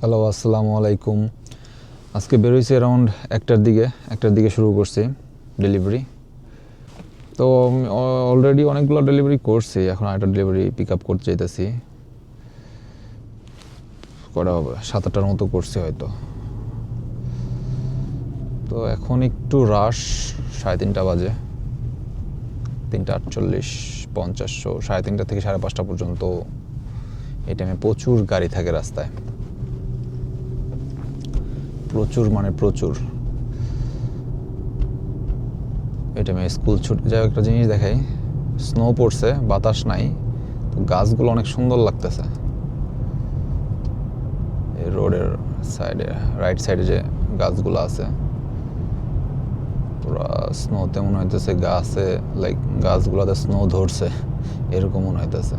Hello, আসসালামু আলাইকুম। আজকে বেরোইছি অ্যারাউন্ড একটার দিকে শুরু করছি ডেলিভারি। তো অলরেডি অনেকগুলো ডেলিভারি করছি, এখন একটা ডেলিভারি পিক আপ করতে চাইতেছি। কটা হবে, 7-8টার মতো করছি হয়তো। তো এখন একটু রাশ, 3:30 বাজে, 3:48-50, 3:30 থেকে 5:30 পর্যন্ত এই টাইমে প্রচুর গাড়ি থাকে রাস্তায়, প্রচুর মানে প্রচুর। এই টাইমে স্কুল ছুটি। যাই একটা জিনিস দেখাই, স্নো পড়ছে, বাতাস নাই, তো গাছগুলো অনেক সুন্দর লাগতেছে। এই রোডের সাইডে, রাইট সাইডে যে গাছগুলো আছে, পুরা স্নোতে মনে হইতেছে গাছে, লাইক গাছগুলোতে স্নো ধরছে, এরকম মনে হইতেছে।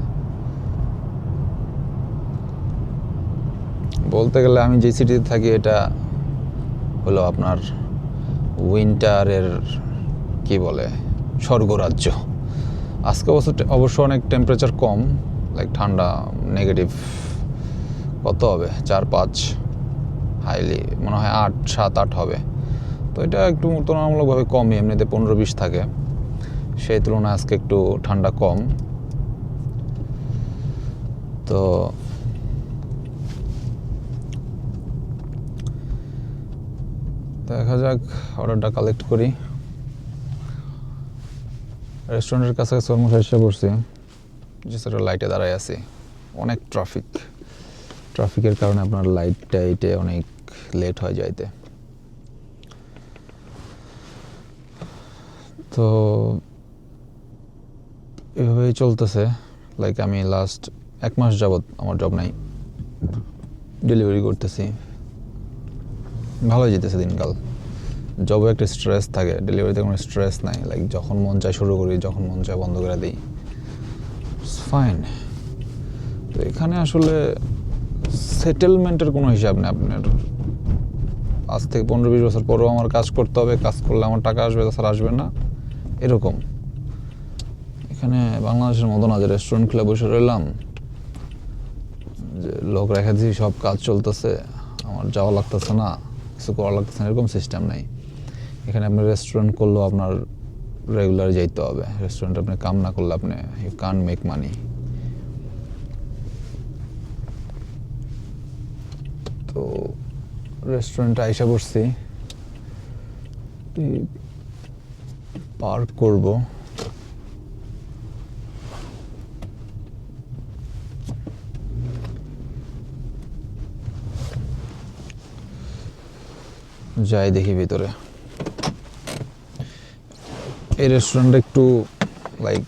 বলতে গেলে আমি যে সিটিতে থাকি এটা হলো আপনার উইন্টারের কি বলে স্বর্গরাজ্য। আজকে অবশ্য অনেক টেম্পারেচার কম, লাইক ঠান্ডা, নেগেটিভ কত হবে, 4-5, হাইলি মনে হয় 8-7-8 হবে। তো এটা একটু তুলনামূলকভাবে কমই, এমনিতে 15-20 থাকে, সেই তুলনায় আজকে একটু ঠান্ডা কম। তো দেখা যাক, অর্ডারটা কালেক্ট করি। রেস্টুরেন্টের কাছাকাছি অলমোস্ট এসে পড়ছি, যে সেটা লাইটে দাঁড়ায় আছি। অনেক ট্রাফিকের কারণে আপনার লাইটে অনেক লেট হয়ে যাইতে। তো এভাবেই চলতেছে। লাইক আমি লাস্ট 1 মাস যাবৎ আমার জব নাই, ডেলিভারি করতেছি, ভালোই যেতেছে দিনকাল। জবে একটা স্ট্রেস থাকে, ডেলিভারিতে কোনো স্ট্রেস নাই। লাইক যখন মন চায় শুরু করি, যখন মন চায় বন্ধ করে দিই, ফাইন। তো এখানে আসলে সেটেলমেন্টের কোনো হিসাব নেই। আপনার আজ থেকে 15-20 বছর পরেও আমার কাজ করতে হবে, কাজ করলে আমার টাকা আসবে, তাছাড়া আসবে না, এরকম। এখানে বাংলাদেশের মতো না যে রেস্টুরেন্ট খুলে বসে রইলাম, যে লোক রেখে দিয়েছি, সব কাজ চলতেছে, আমার যাওয়া লাগতেছে না, কিছু করা লাগতেছে না, এরকম সিস্টেম নাই। এখানে আপনি রেস্টুরেন্ট করলেও আপনার রেগুলার যাইতে হবে। রেস্টুরেন্ট আপনি কাম না করলে আপনি ইউ কান্ট মেক মানি। তো রেস্টুরেন্টে আইসা পড়ছি, পার্ক করব। যাই দেখি ভিতরে। এই রেস্টুরেন্টটা একটু লাইক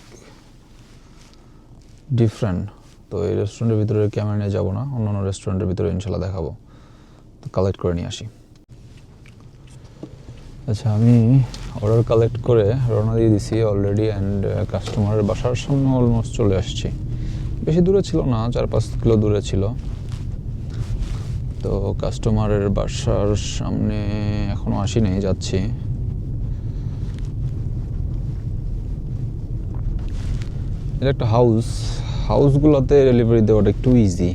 ডিফারেন্ট, তো এই রেস্টুরেন্টের ভিতরে ক্যামেরা নিয়ে যাবো না, অন্যান্য রেস্টুরেন্টের ভিতরে ইনশাল্লাহ দেখাবো। তো কালেক্ট করে নিয়ে আসি। আচ্ছা, আমি অর্ডার কালেক্ট করে রওনা দিয়ে দিছি অলরেডি, অ্যান্ড কাস্টমারের বাসার সামনে অলমোস্ট চলে আসছি। বেশি দূরে ছিল না, 4-5 কিলো দূরে ছিল। তো কাস্টমারের বাসার সামনে এখনও আসি নাই, যাচ্ছি। এটা একটা হাউসগুলোতে ডেলিভারি দেওয়াটা একটু ইজি।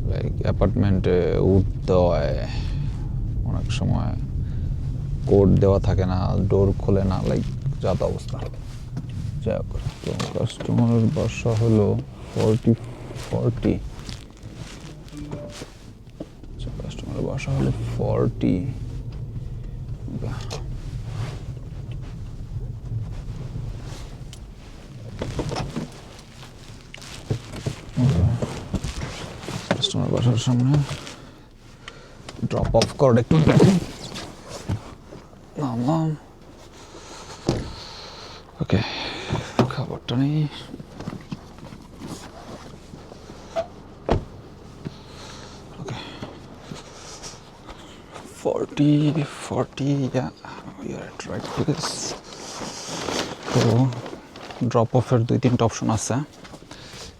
লাইক অ্যাপার্টমেন্টে উঠতে হয়, অনেক সময় কোড দেওয়া থাকে না, ডোর খোলে না, লাইক যাতা অবস্থা। যাই হোক, তো কাস্টমারের বাসা হলো 40। কাস্টমারের বাসা হলো 40। কাস্টমার বাসার সামনে ড্রপ অফ করার একটু নামলাম। ওকে, খাবারটা নেই। ওকে, 40, yeah, we are at right place. তো ড্রপ অফের 2-3টা অপশন আছে।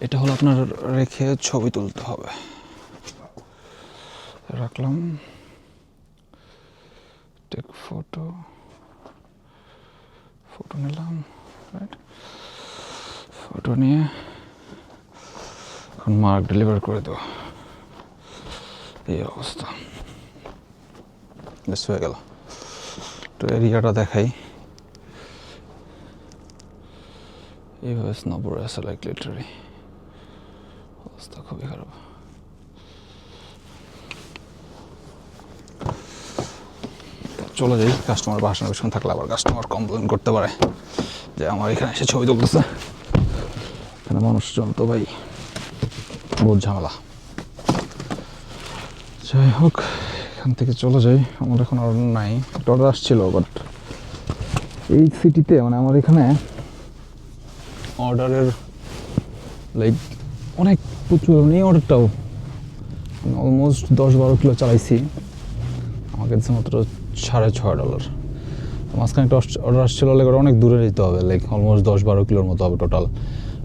এটা হলো আপনার রেখে ছবি তুলতে হবে। রাখলাম, টেক ফটো নিলাম, রাইট। ফটো নিয়ে এখন মার্ক ডেলিভার করে দেবো। এই অবস্থা বেশ হয়ে গেল। তো এরিয়াটা দেখাই, এইভাবে স্নো পড়ে আছে, লাইক লিটারি অবস্থা খুবই খারাপ। চলে যাই, কাস্টমার বাসার পেছনে থাকলে আবার কাস্টমার কমপ্লেন করতে পারে যে আমার এখানে এসে ছবি তুলতেছে। এখানে মানুষজন তো ভাই বহুত ঝামেলা। যাই হোক, এখান থেকে চলে যাই। আমার এখন অর্ডার নাই, একটা অর্ডার আসছিল, বাট এই সিটিতে মানে আমার এখানে অর্ডারের লাইক অনেক প্রচুর, এই অর্ডারটাও অলমোস্ট 10-12 কিলো চালাইছি, আমাকে দিচ্ছে মাত্র $6.5। মাঝখানে একটা অর্ডার আসছিল, লাইক ওটা অনেক দূরে যেতে হবে, লাইক অলমোস্ট 10-12 কিলোর মতো হবে টোটাল।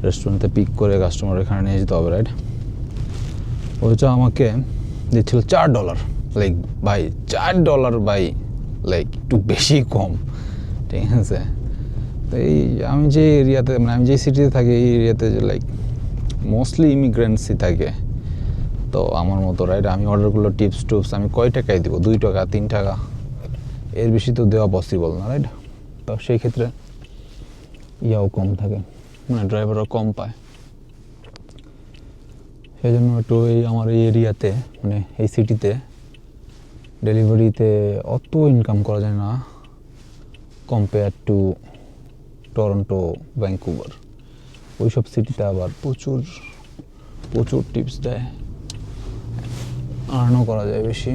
রেস্টুরেন্টে পিক করে কাস্টমার এখানে নিয়ে যেতে হবে, রাইট? ওইটা আমাকে দিচ্ছিল $4। লাইক ভাই $4 ভাই, লাইক একটু বেশি কম, ঠিক আছে? তো এই আমি যে এরিয়াতে মানে আমি যে সিটিতে থাকি, এই এরিয়াতে যে লাইক মোস্টলি ইমিগ্রেন্টসই থাকে, তো আমার মতো, রাইট? আমি অর্ডারগুলো টিপস টুপস আমি কয় টাকায় দিব? 2 টাকা 3 টাকা, এর বেশি তো দেওয়া পসিবল না, রাইট? তো সেই ক্ষেত্রে ইয়াও কম থাকে, মানে ড্রাইভারও কম পায়। সেই জন্য একটু আমার এই এরিয়াতে মানে এই সিটিতে ডেলিভারিতে অত ইনকাম করা যায় না কম্পেয়ার টু টরন্টো, ভ্যাঙ্কুভার। ওইসব সিটিতে আবার প্রচুর প্রচুর টিপস দেয়, আর্নও করা যায় বেশি,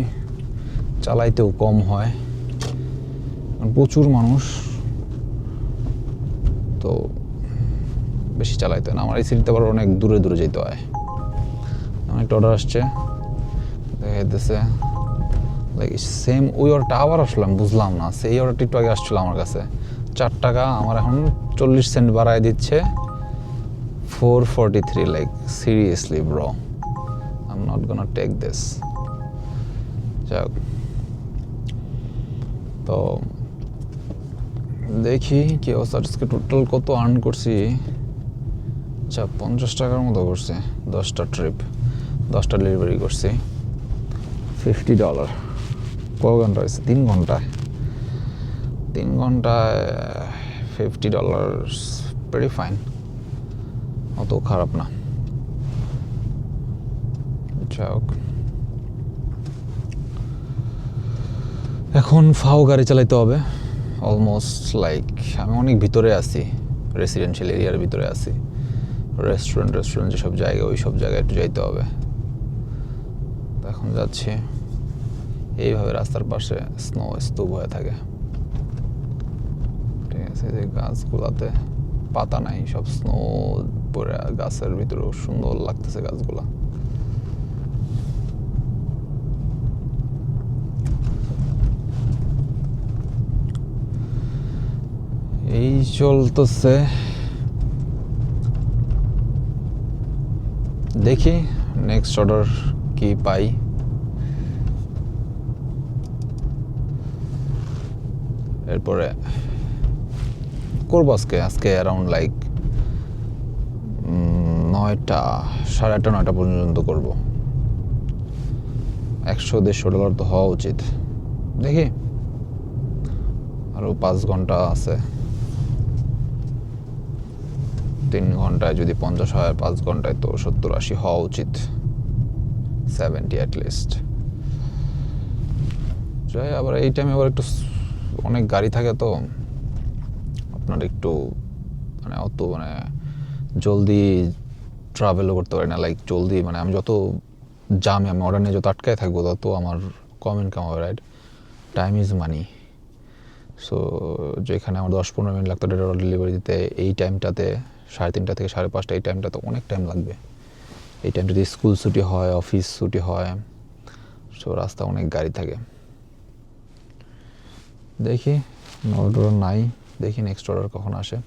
চালাইতেও কম হয়, প্রচুর মানুষ তো বেশি চালাইতে হয় না। আমার এই সিটিতে আবার অনেক দূরে দূরে যেতে হয়। আমার একটা অর্ডার আসছে, দেখা যাচ্ছে লাইক সেম ওই অর্ডারটা আবার আসলাম, বুঝলাম না, সেই অর্ডারটা একটু আগে আসছিল আমার কাছে, $4, আমার এখন 40 সেন্ট বাড়ায় দিচ্ছে, 443। Like seriously bro, I am not gonna take this. যাক, তো দেখি কি অবস্থা। আজকে টোটাল কত আর্ন করছি? আচ্ছা, $50 মতো করছে, 10টা ট্রিপ, 10টা ডেলিভারি করছি, $50। কত ঘন্টা হয়েছে? 3 ঘন্টায়, 3 ঘন্টায় $50, ভেরি ফাইন, অত খারাপ না। যাক, এখন ফাও গাড়ি চালাইতে হবে। অলমোস্ট লাইক আমি অনেক ভিতরে আছি, রেসিডেন্সিয়াল এরিয়ার ভিতরে আছি, রেস্টুরেন্ট যেসব জায়গা, ওই সব জায়গায় একটু যাইতে হবে। এখন যাচ্ছি, এইভাবে রাস্তার পাশে স্নো স্তূপ হয়ে থাকে, ঠিক আছে? যে গাছগুলাতে পাতা নাই, সব স্নো পরে, গাছের ভিতরেও সুন্দর লাগতেছে গাছগুলা। এই চলতেছে, দেখি নেক্সট অর্ডার কি পাই। এরপরে করবো আজকে অ্যারাউন্ড লাইক 9টা, সাড়ে 8টা 9টা পর্যন্ত করবো। $100-150 তো হওয়া উচিত। দেখি আরও 5 ঘন্টা আছে, 3 ঘন্টায় যদি 50 হয়, 5 ঘন্টায় তো 70-80 হওয়া উচিত, 70 অ্যাটলিস্ট। যাই, আবার এই টাইমে আবার একটু অনেক গাড়ি থাকে, তো আপনার একটু মানে অত মানে জলদি ট্রাভেলও করতে পারি না, লাইক জলদি মানে আমি যত জামে আমি অর্ডার নিয়ে যত আটকায় থাকবো, তত আমার কম ইনকাম হবে, right? Time is money. So যেখানে আমার 10-15 মিনিট লাগতো ডেলিভারি দিতে, এই টাইমটাতে 3:30 থেকে 5:30, এই টাইমটাতে অনেক টাইম লাগবে। এই টাইমটা যদি স্কুল ছুটি হয়, অফিস ছুটি হয়, সো রাস্তা অনেক গাড়ি থাকে। দেখি অর্ডার নাই, দেখি নেক্সট অর্ডার কখন আসে।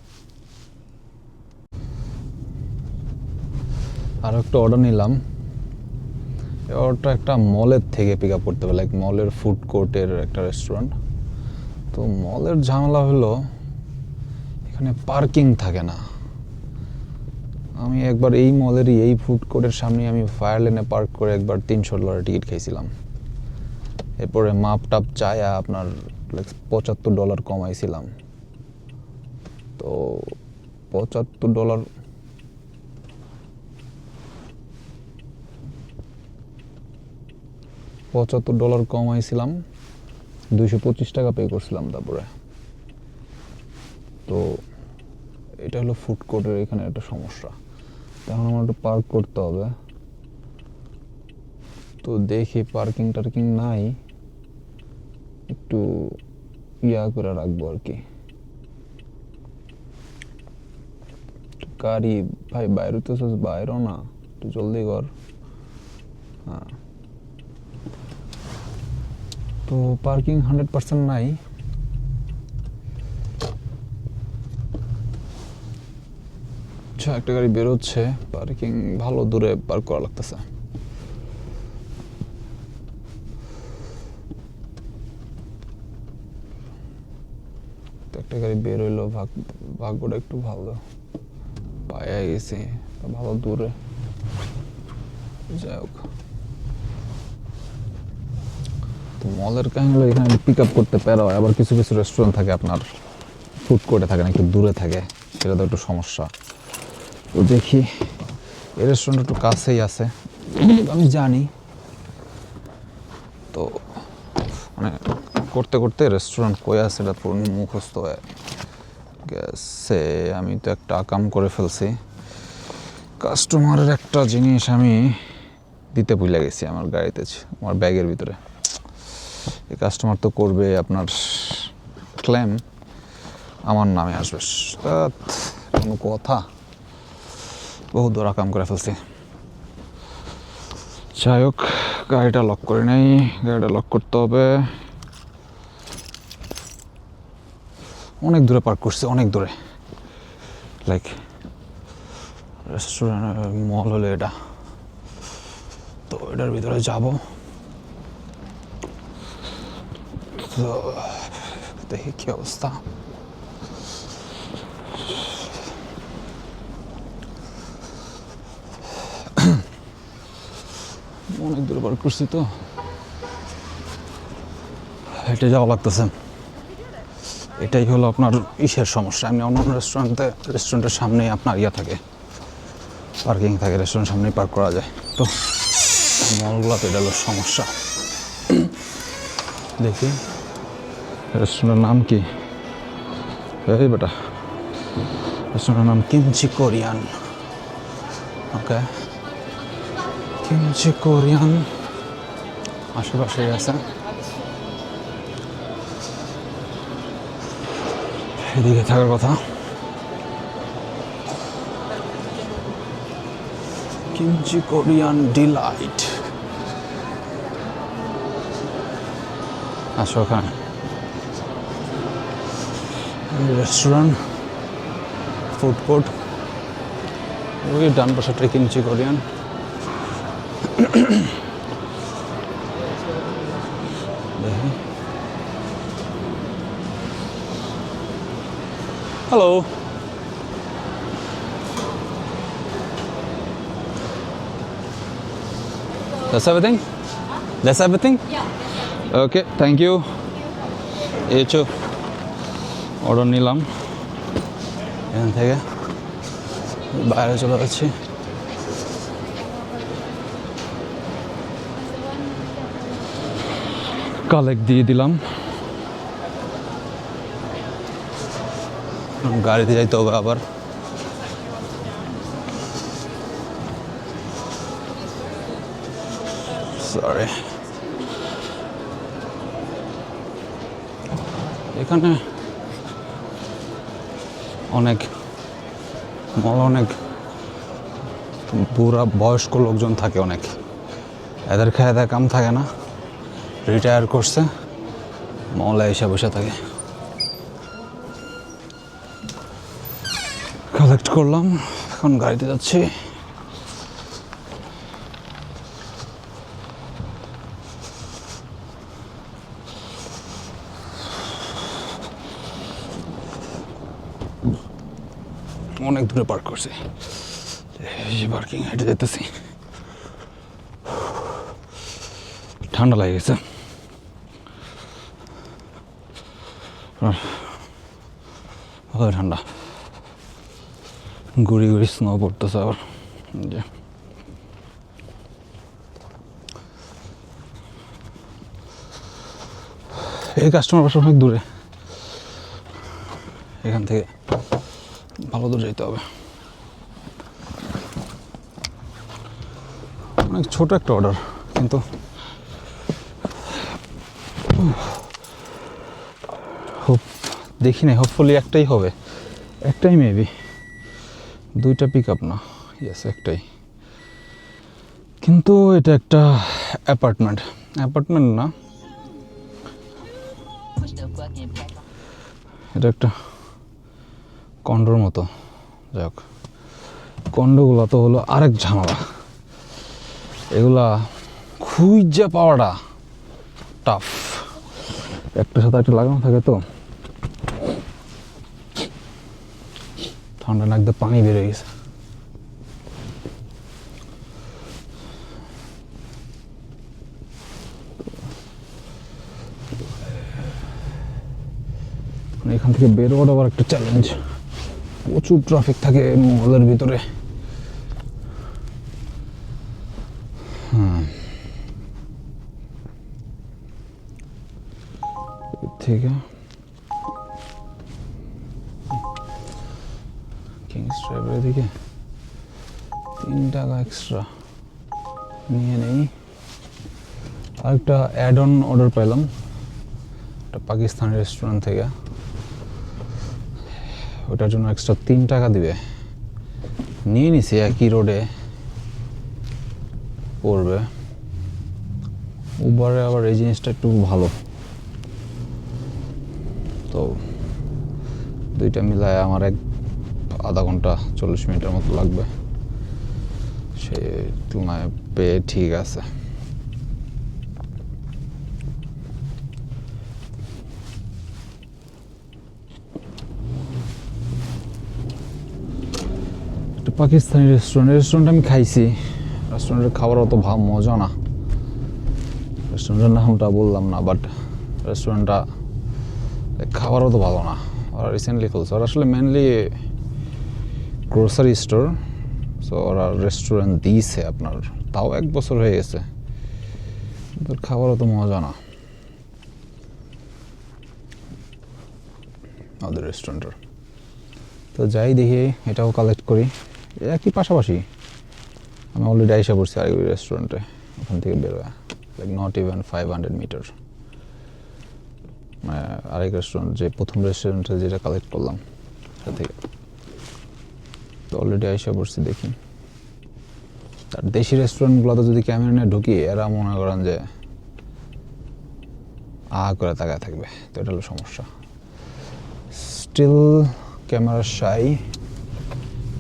আরও একটা অর্ডার নিলাম, অর্ডারটা একটা মলের থেকে পিক আপ করতে হবে, লাইক মলের ফুড কোর্টের একটা রেস্টুরেন্ট। তো মলের ঝামেলা হলো এখানে পার্কিং থাকে না, আমি একবার এই মলেরই এই ফুড কোর্টের সামনে আমি ফায়ার লেনে পার্ক করে একবার $300 টিকিট খাইছিলাম। এরপরে মাপ টাপ চায়া আপনার $75 কমাইছিলাম। তো $75 কমাইছিলাম, $225 পে করছিলাম তারপরে। তো এটা হলো ফুড কোর্টের এখানে একটা সমস্যা। তখন আমার একটু পার্ক করতে হবে। তো দেখি পার্কিং টার্কিং নাই, একটু ইয়া করে রাখবো আর কি। গাড়ি ভাই বাইরে তো বাইরেও না, একটু জলদি কর। হ্যাঁ, তো পার্কিং 100% নাই। আচ্ছা, একটা গাড়ি বেরোচ্ছে, পার্কিং ভালো দূরে পার্ক করা লাগতেছে। একটা গাড়ি বের হইলো, ভাগ্যটা একটু ভালো, পায়ে গেছি ভালো দূরে। যাই হোক, তো মলের কাহিনী হলো এখানে পিক আপ করতে পারা হয়, আবার কিছু কিছু রেস্টুরেন্ট থাকে আপনার ফুড কোর্টে থাকে না, একটু দূরে থাকে, সেটা তো একটু সমস্যা। তো দেখি, এই রেস্টুরেন্ট একটু কাছেই আছে আমি জানি। তো মানে করতে করতে রেস্টুরেন্ট কই আছে এটা পুরো মুখস্থ হয়ে গেছে। আমি তো একটা কাম করে ফেলছি, কাস্টমারের একটা জিনিস আমি দিতে ভুলে গেছি আমার গাড়িতে, আমার ব্যাগের ভিতরে। এই কাস্টমার তো করবে আপনার ক্লেম, আমার নামে আসবে, কোনো কথা, বহু দূর কাম করে ফেলছি। যাই হোক, গাড়িটা লক করে নেই, গাড়িটা লক করতে হবে। অনেক দূরে পার্ক করছি, অনেক দূরে, লাইক রেস্টুরেন্ট মল হলো এটা। তো এটার ভিতরে যাব, তো দেখি কি অবস্থা। অনেক দূরে পার্ক করছি, তো হেঁটে যাওয়া লাগতেছে। এটাই হলো আপনার ইসের সমস্যা। এমনি অন্য রেস্টুরেন্টের সামনেই আপনার ইয়া থাকে, পার্কিং থাকে, রেস্টুরেন্টের সামনেই পার্ক করা যায়। তো মলগুলোতে এটা হলো সমস্যা। দেখি রেস্টুরেন্টের নাম কি, এই বেটা রেস্টুরেন্টের নাম কিমচি কোরিয়ান। ওকে, কিমচি কোরিয়ান আশেপাশেই আছে, এদিকে থাকার কথা। কিমচি কোরিয়ান ডিলাইট, আসো ওখানে রেস্টুরেন্ট ফুড কোর্ট, ওই ডান পাশে কিমচি কোরিয়ান। দেখি, hello, that's everything? That's everything? Yeah. Okay, thank you. এই চো অর্ডার নিলাম, এখান থেকে বাইরে চলে যাচ্ছি। কালেক্ট দিয়ে দিলাম, গাড়িতে যাইতে হবে আবার। সরি, এখানে অনেক বুড়া বয়স্ক লোকজন থাকে অনেক, এদের খায় দেয় কাম থাকে না, রিটায়ার করছে, মলে এসে বসে থাকে। কালেক্ট করলাম, এখন গাড়িতে যাচ্ছি। অনেক দূরে পার্ক করছি, পার্কিং হেঁটে যেতেছি, ঠান্ডা লাগে গেছে। ঠান্ডা, গুড়ি গুড়ি স্নো পড়তেছে আবার। যে এই কাস্টমার বাসা অনেক দূরে, এখান থেকে ভালো দূর যেতে হবে। অনেক ছোট একটা অর্ডার, কিন্তু দেখি নাই, হোপফুলি একটাই হবে, একটাই মেবি, দুইটা পিক আপ না, ইয়েস একটাই। কিন্তু এটা একটা অ্যাপার্টমেন্ট, অ্যাপার্টমেন্ট না, এটা একটা কন্ডোর মতো। যাই হোক, কন্ডোগুলো তো হলো আরেক ঝামেলা, এগুলা খুঁজে পাওয়াটা টাফ, একটা সাথে একটা লাগানো থাকে তো। ঠান্ডা নাক দিয়ে পানি বেরিয়ে গেছে। এখান থেকে বেরোয়াটা আবার একটা চ্যালেঞ্জ, প্রচুর ট্রাফিক থাকে মহলের ভিতরে। থেকে কিংস ড্রাইভের দিকে 3 টাকা এক্সট্রা নিয়ে নেই। আরেকটা অ্যাড অন অর্ডার পেলাম একটা পাকিস্তানি রেস্টুরেন্ট থেকে, ওটার জন্য এক্সট্রা 3 টাকা দিবে, নিয়ে নিছি। একই রোডে পড়বে। উবারে আবার এই জিনিসটা একটু ভালো, তো দুইটা মিলায় আমার আধা ঘন্টা 40 মিনিটের মতো লাগবে, সে তুলনায় পেয়ে ঠিক আছে। একটা পাকিস্তানি রেস্টুরেন্ট আমি খাইছি, রেস্টুরেন্টের খাবার অত মজা না, রেস্টুরেন্টের নামটা বললাম না, বাট রেস্টুরেন্টটা খাবারও তো ভালো না। ওরা রিসেন্টলি খুলছে, ওরা আসলে মেনলি গ্রোসারি স্টোর, সো ওরা রেস্টুরেন্ট দিয়েছে আপনার, তাও 1 বছর হয়ে গেছে, বাট খাবারও তো মজা না ওদের রেস্টুরেন্টের। তো যাই দেখি, এটাও কালেক্ট করি, একই পাশাপাশি। আমি অলরেডি আইসা পড়ছি আর ওই রেস্টুরেন্টে, ওখান থেকে বেরোয় লাইক নট ইভেন 500 মিটার। মানে আরেক রেস্টুরেন্ট, যে প্রথম রেস্টুরেন্টে যেটা কালেক্ট করলাম সেটা থেকে, তো অলরেডি আইসা পড়ছি। দেখি আর দেশি রেস্টুরেন্টগুলোতে যদি ক্যামেরা নিয়ে ঢুকি, এরা মনে করেন যে করে তাকায় থাকবে, তো এটা হলো সমস্যা। স্টিল ক্যামেরার শাই,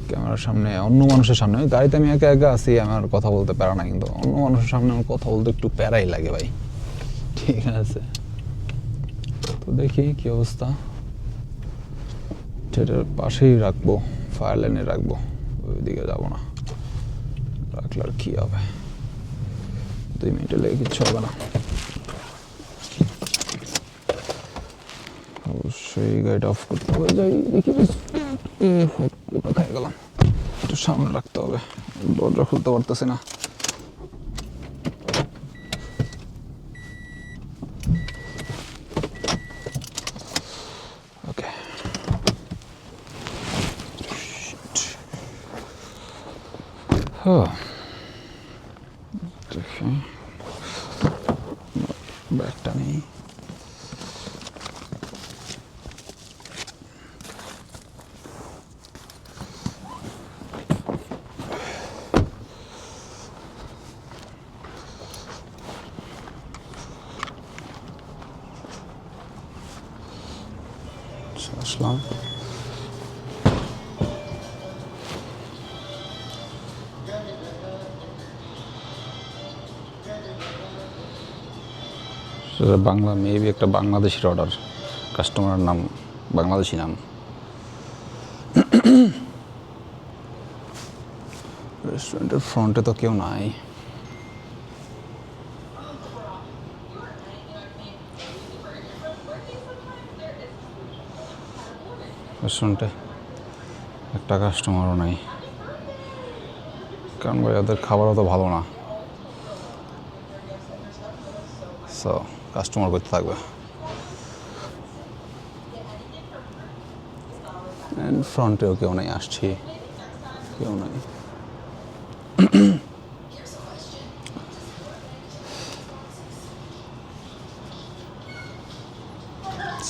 ক্যামেরার সামনে, অন্য মানুষের সামনে, গাড়িতে আমি একা একা আছি, আমার কথা বলতে প্যারা না, কিন্তু অন্য মানুষের সামনে আমার কথা বলতে একটু প্যারাই লাগে ভাই। ঠিক আছে, তো দেখি কি অবস্থা। সেটার পাশেই রাখবো, ফায়ার লাইনে রাখবো, ওইদিকে যাবো না, রাখলে আর কি হবে, 2 মিনিটে লেগে কিচ্ছু হবে না। অবশ্যই গাড়িটা অফ করতে হবে। যাই দেখি, খেয়ে গেলাম, একটু সামনে রাখতে হবে, দরজা খুলতে পারতেছি না। ওকে, দেখি ব্যাগটা নেই। আসলাম, বাংলা, মেবি একটা বাংলাদেশের অর্ডার, কাস্টমারের নাম বাংলাদেশি নাম। রেস্টুরেন্টের ফ্রন্টে তো কেউ নাই। রেস্টুরেন্টে একটা কাস্টমারও নাই, কারণ ভাই ওদের খাবারও তো ভালো না। সো কাস্টমার করতে থাকবে। ফ্রন্টেও কেউ নেই, আসছি কেউ নেই।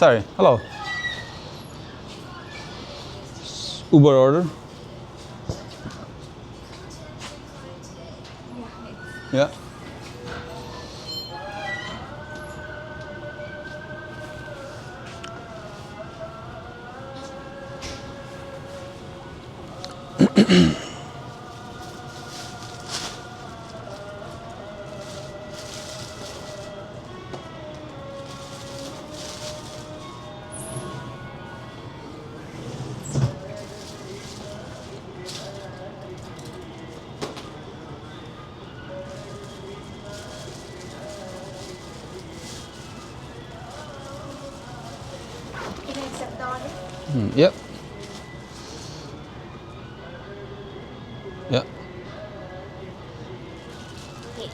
Sorry, hello. Uber order? Yeah. Can I accept the order? Yep. Yeah. Okay.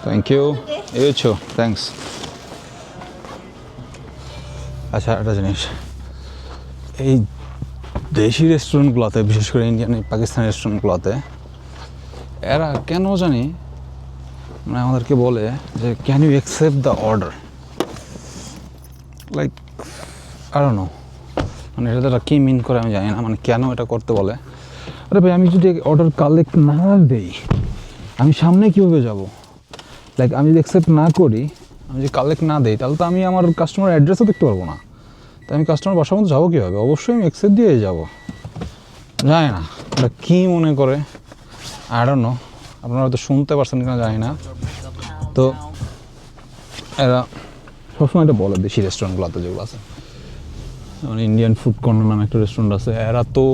Thank you. Okay. You too. Thanks. আচ্ছা, একটা জিনিস, এই দেশি রেস্টুরেন্টগুলোতে, বিশেষ করে ইন্ডিয়ান পাকিস্তানি রেস্টুরেন্টগুলোতে, এরা কেন জানি মানে আমাদেরকে বলে যে can you accept the order, like I don't know, মানে এটা তারা কী মিন করে আমি জানি না, মানে কেন এটা করতে বলে। আরে ভাই, আমি যদি অর্ডার কালেক্ট না দেই আমি সামনে কীভাবে যাব? লাইক আমি যদি অ্যাকসেপ্ট না করি, আমি যদি কালেক্ট না দিই, তাহলে তো আমি আমার কাস্টমার অ্যাড্রেসও দেখতে পারবো না। তাই আমি কাস্টমার বাসার মধ্যে যাবো কীভাবে? অবশ্যই আমি অ্যাকসেপ্ট দিয়ে যাবো। জানি না ওটা কী মনে করে, আই ডোন্ট নো। আপনারা হয়তো শুনতে পারছেন কিনা জানি না। তো এরা সবসময় এটা বলে দেশি রেস্টুরেন্টগুলোতে যেগুলো আছে, যেমন ইন্ডিয়ান ফুড কর্নার নামে একটা রেস্টুরেন্ট আছে, এরা তো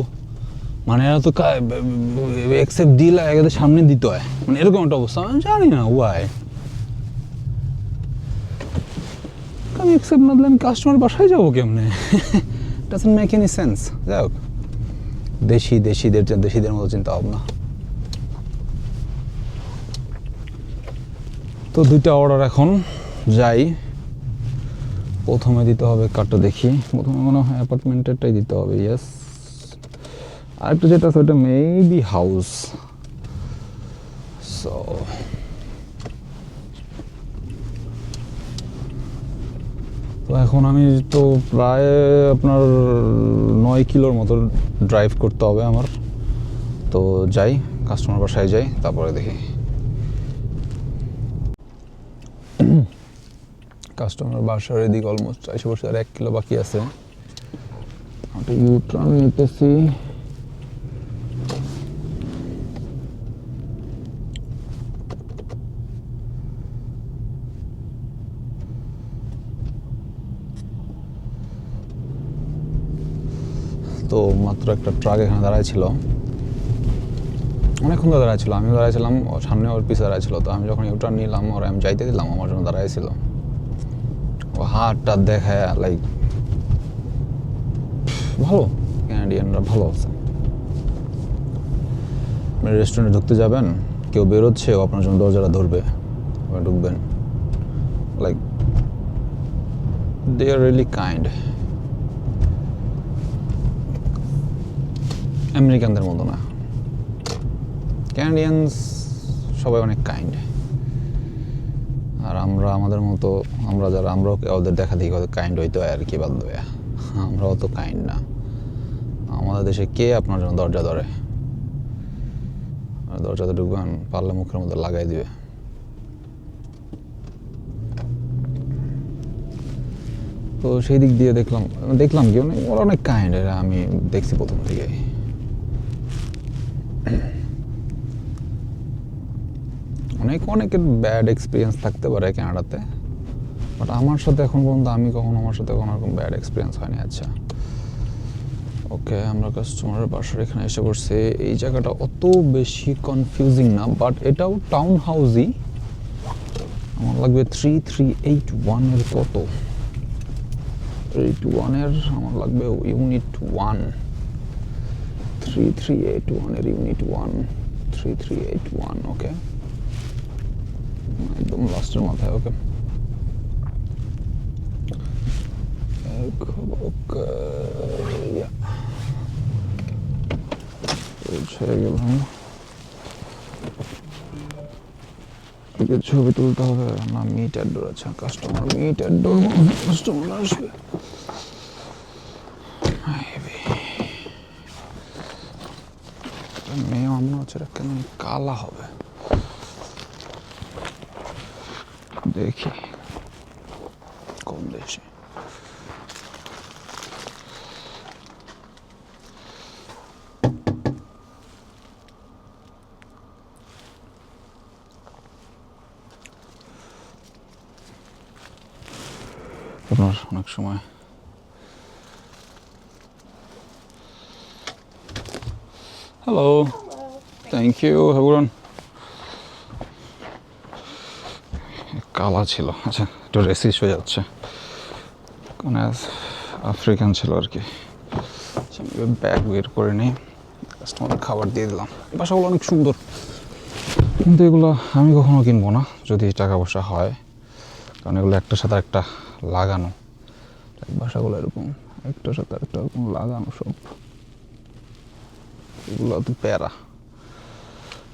অ্যাকসেপ্ট দিলে এদের সামনে দিতে হয়, মানে এরকম একটা অবস্থা। আমি জানি না ওয়াই। আমি অ্যাকসেপ্ট না দিলে আমি কাস্টমার বাসায় যাবো কেমনে? Doesn't make any sense. যাই হোক, দেশিদের মতো চিন্তা ভাবনা। তো দুইটা অর্ডার এখন যাই। প্রথমে দিতে হবে কার্ডটা, দেখি প্রথমে মনে হয় অ্যাপার্টমেন্টেরটাই দিতে হবে। ইয়েস। আরেকটা যেটা আছে ওটা মেবি হাউস। সো তো এখন আমি তো প্রায় আপনার 9 কিলোর মতো ড্রাইভ করতে হবে আমার। তো যাই, কাস্টমার বাসায় যাই, তারপরে দেখি। কাস্টমার বাসার এদিকে অলমোস্ট এসে বসে, আর 1 কিলো বাকি আছে। একটা ইউটার্ন নিতেছি। তো মাত্র একটা ট্রাক এখানে দাঁড়ায় ছিল, অনেকক্ষণ ধরে দাঁড়ায় ছিল। আমিও দাঁড়াইছিলাম, সামনে ওর পিছনে দাঁড়ায় ছিল। তো আমি যখন ইউটার্ন নিলাম, ওর আমি যাইতে দিলাম, আমার জন্য দাঁড়াইছিল। ও হাতটা দেখায় লাইক ভালো, ক্যানাডিয়ানরা ভালো আছে। আপনি রেস্টুরেন্টে ঢুকতে যাবেন, কেউ বেরোচ্ছে, ও আপনার জন্য দরজাটা ধরবে, ঢুকবেন। Like they are really kind. আমেরিকানদের মতো না, ক্যানাডিয়ানস সবাই অনেক কাইন্ড। আর আমরা আমাদের মতো, আমরাও ওদের দেখা দেখি কাইন্ড হইতে হয় আর কি, বাধ্য হয়ে। আমরা অত কাইন্ড না। আমাদের দেশে কে আপনার জন্য দরজা ধরে? দরজাতে ঢুকবেন, পারলে মুখের মধ্যে লাগাই দিবে। তো সেই দিক দিয়ে দেখলাম কি ওরা অনেক কাইন্ড, এরা আমি দেখছি প্রথম থেকে। অনেকের ব্যাড এক্সপিরিয়েন্স থাকতে পারে কানাডাতে, বাট আমার সাথে এখন পর্যন্ত আমার সাথে কোনো রকম ব্যাড এক্সপিরিয়েন্স হয়নি। আচ্ছা, ওকে, আমরা কাস্টমারের বাসার এখানে এসে পড়ছি। এই জায়গাটা অত বেশি কনফিউজিং না, বাট এটাও টাউন হাউসই। আমার লাগবে 3381 এর কত, 81 এর আমার লাগবে ইউনিট 1, 3381 এর ইউনিট 1, 3381। ওকে, একদম লাস্টের মাথায়। ওকে, ছবি তুলতে হবে না? মিট অ্যাডোর আছে, কাস্টমার মিট অ্যাডোর, কাস্টমার আসবে। মেয়ে মনে হচ্ছে কেমন কালা হবে, দেখি কোন দেশে। আপনার অনেক সময় হ্যালো, থ্যাংক ইউ, হ্যাঁ কালা ছিল। আচ্ছা, একটু রেসিস হয়ে যাচ্ছে, মানে আফ্রিকান ছিল আর কি। ব্যাগ বের করে নিই, কাস্টমার খাবার দিয়ে দিলাম। বাসাগুলো অনেক সুন্দর, কিন্তু এগুলো আমি কখনো কিনবো না যদি টাকা পয়সা হয়, কারণ এগুলো একটার সাথে একটা লাগানো। বাসাগুলো এরকম একটার সাথে একটা এরকম লাগানো সব। এগুলো তো প্যারা,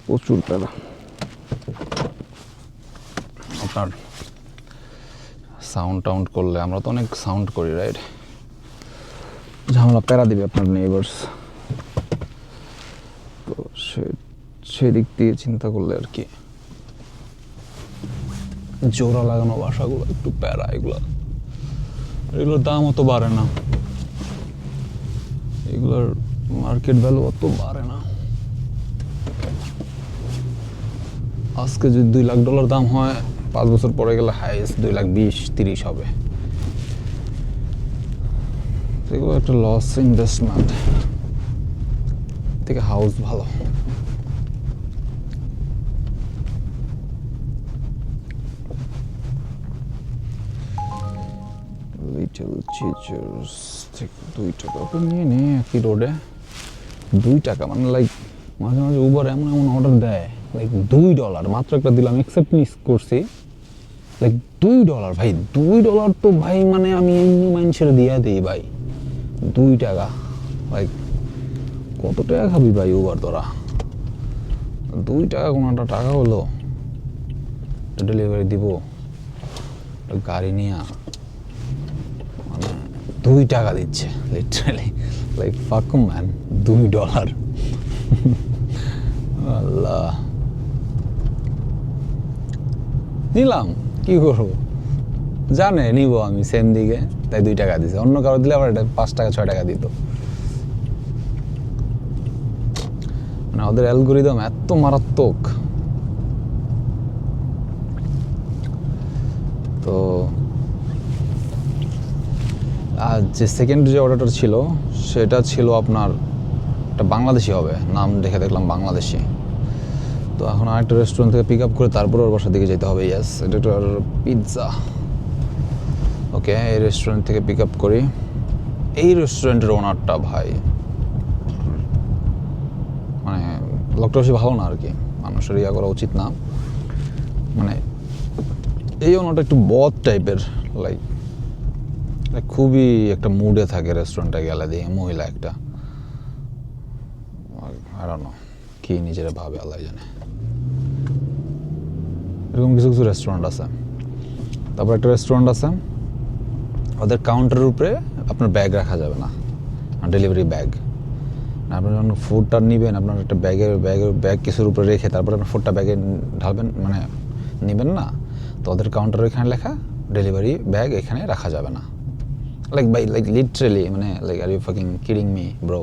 প্রচুর প্যারা। আপনার সাউন্ড টাউন্ড করলে, আমরা তো অনেক সাউন্ড করি রাইট, ঝামেলা প্যারা দিবে আপনার নেইবার্স। তো সেদিক দিয়ে চিন্তা করলে আর কি জোড়া লাগানো বাসাগুলো একটু প্যারা। এগুলোর দাম অত বাড়ে না, এগুলোর মার্কেট ভ্যালু অত বাড়ে না। আজকে যদি $2 লাখ দাম হয়, 5 বছর পরে গেলে হাইয়েস্ট 2,20,30 হবে। এগুলো একটা লস ইনভেস্টমেন্ট থেকে হাউস ভালো। লিটল চিচার্স থেকে 2 টাকা ওকে নিয়ে নে একই রোডে। 2 টাকা মানে লাইক মাঝে মাঝে উবার এমন অর্ডার দেয়, লাইক $2 মাত্র একটা দিলাম, অ্যাকসেপ্ট মিস করছি, লাইক $2 ভাই। $2 তো ভাই মানে আমি এমনি মানুষের দিয়ে দিই ভাই। 2 টাকা, লাইক কত টাকা খাবি ভাই উবার তোরা? 2 টাকা কোনো একটা টাকা হলো, ডেলিভারি দিব গাড়ি নিয়ে, মানে 2 টাকা দিচ্ছে লিটারালি, লাইক ফাক ম্যান। $2 আল্লাহ, নিলাম কি করবো, জানে নিব আমি সেম দিকে, তাই 2 টাকা দিছে। অন্য কারো দিলে আবার এটা 5 টাকা 6 টাকা দিত। মানে ওদের অ্যালগোরিদম এত মারাত্মক। তো আর যে সেকেন্ড যে অর্ডারটা ছিল সেটা ছিল আপনার একটা বাংলাদেশি হবে, নাম দেখে দেখলাম বাংলাদেশি। তো এখন আরেকটা রেস্টুরেন্ট থেকে পিক আপ করে তারপর ওর বাসার দিকে যেতে হবে। ইয়াস, এটা একটা পিৎজা। ওকে, এই রেস্টুরেন্ট থেকে পিক আপ করি। এই রেস্টুরেন্টের ওনারটা ভাই মানে লোকটা বেশি ভালো না আর কি, মানুষের ইয়া করা উচিত না। মানে এই ওনারটা একটু বদ টাইপের, লাইক খুবই একটা মুডে থাকে রেস্টুরেন্টে গেলে দিয়ে। মহিলা একটা, আই ডোন্ট নো কি নিজেরা ভাবে, আল্লাহ জানে। এরকম কিছু কিছু রেস্টুরেন্ট আছে। তারপর একটা রেস্টুরেন্ট আছে, ওদের কাউন্টারের উপরে আপনার ব্যাগ রাখা যাবে না, ডেলিভারি ব্যাগ। আপনি যখন ফুডটা নেবেন, আপনার একটা ব্যাগ কিছুর উপরে রেখে তারপরে আপনার ফুডটা ব্যাগে ঢালবেন, মানে নেবেন না। তো ওদের কাউন্টারে এখানে লেখা ডেলিভারি ব্যাগ এখানে রাখা যাবে না। লাইক বাই লাইক লিটারেলি, মানে like are you fucking kidding me bro?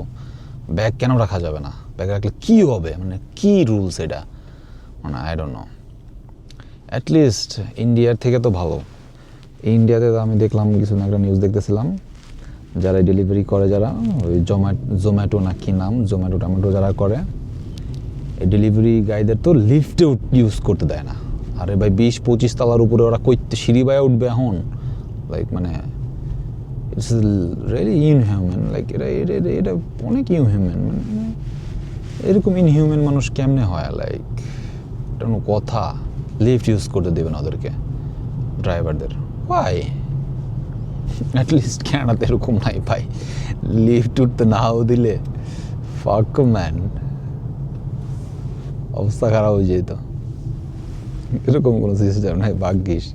Bag কেন রাখা যাবে না? ব্যাগ রাখলে কী হবে, মানে কী রুলস এটা, মানে আই ডোন্ট নো। অ্যাটলিস্ট ইন্ডিয়ার থেকে তো ভালো। ইন্ডিয়াতে তো আমি দেখলাম কিছু একটা নিউজ দেখতেছিলাম, যারা ডেলিভারি করে, যারা ওই জোম্যাটো না কি নাম, জোম্যাটো টমেটো যারা করে, এই ডেলিভারি গাইদের তো লিফটেও ইউজ করতে দেয় না। আরে ভাই 20-25 তলার উপরে ওরা কইতে সিঁড়ি বায়ে উঠবে এখন, লাইক মানে ইটস রিয়েলি ইনহিউম্যান। লাইক এটা অনেক ইনহিউম্যান, মানে এরকম ইনহিউম্যান মানুষ কেমনে হয়? লাইক এটা কোনো কথা? লিফট ইউজ করতে দেবে না ওদেরকে, ড্রাইভারদের? ভাই অ্যাটলিস্ট ক্যানাডাতে এরকম নাই ভাই, লিফট উঠতে নাও দিলে ফাক ম্যান, অবস্থা খারাপ হয়ে যেত। এরকম কোনো সিস্টেম নাই, ভাগ্যিস।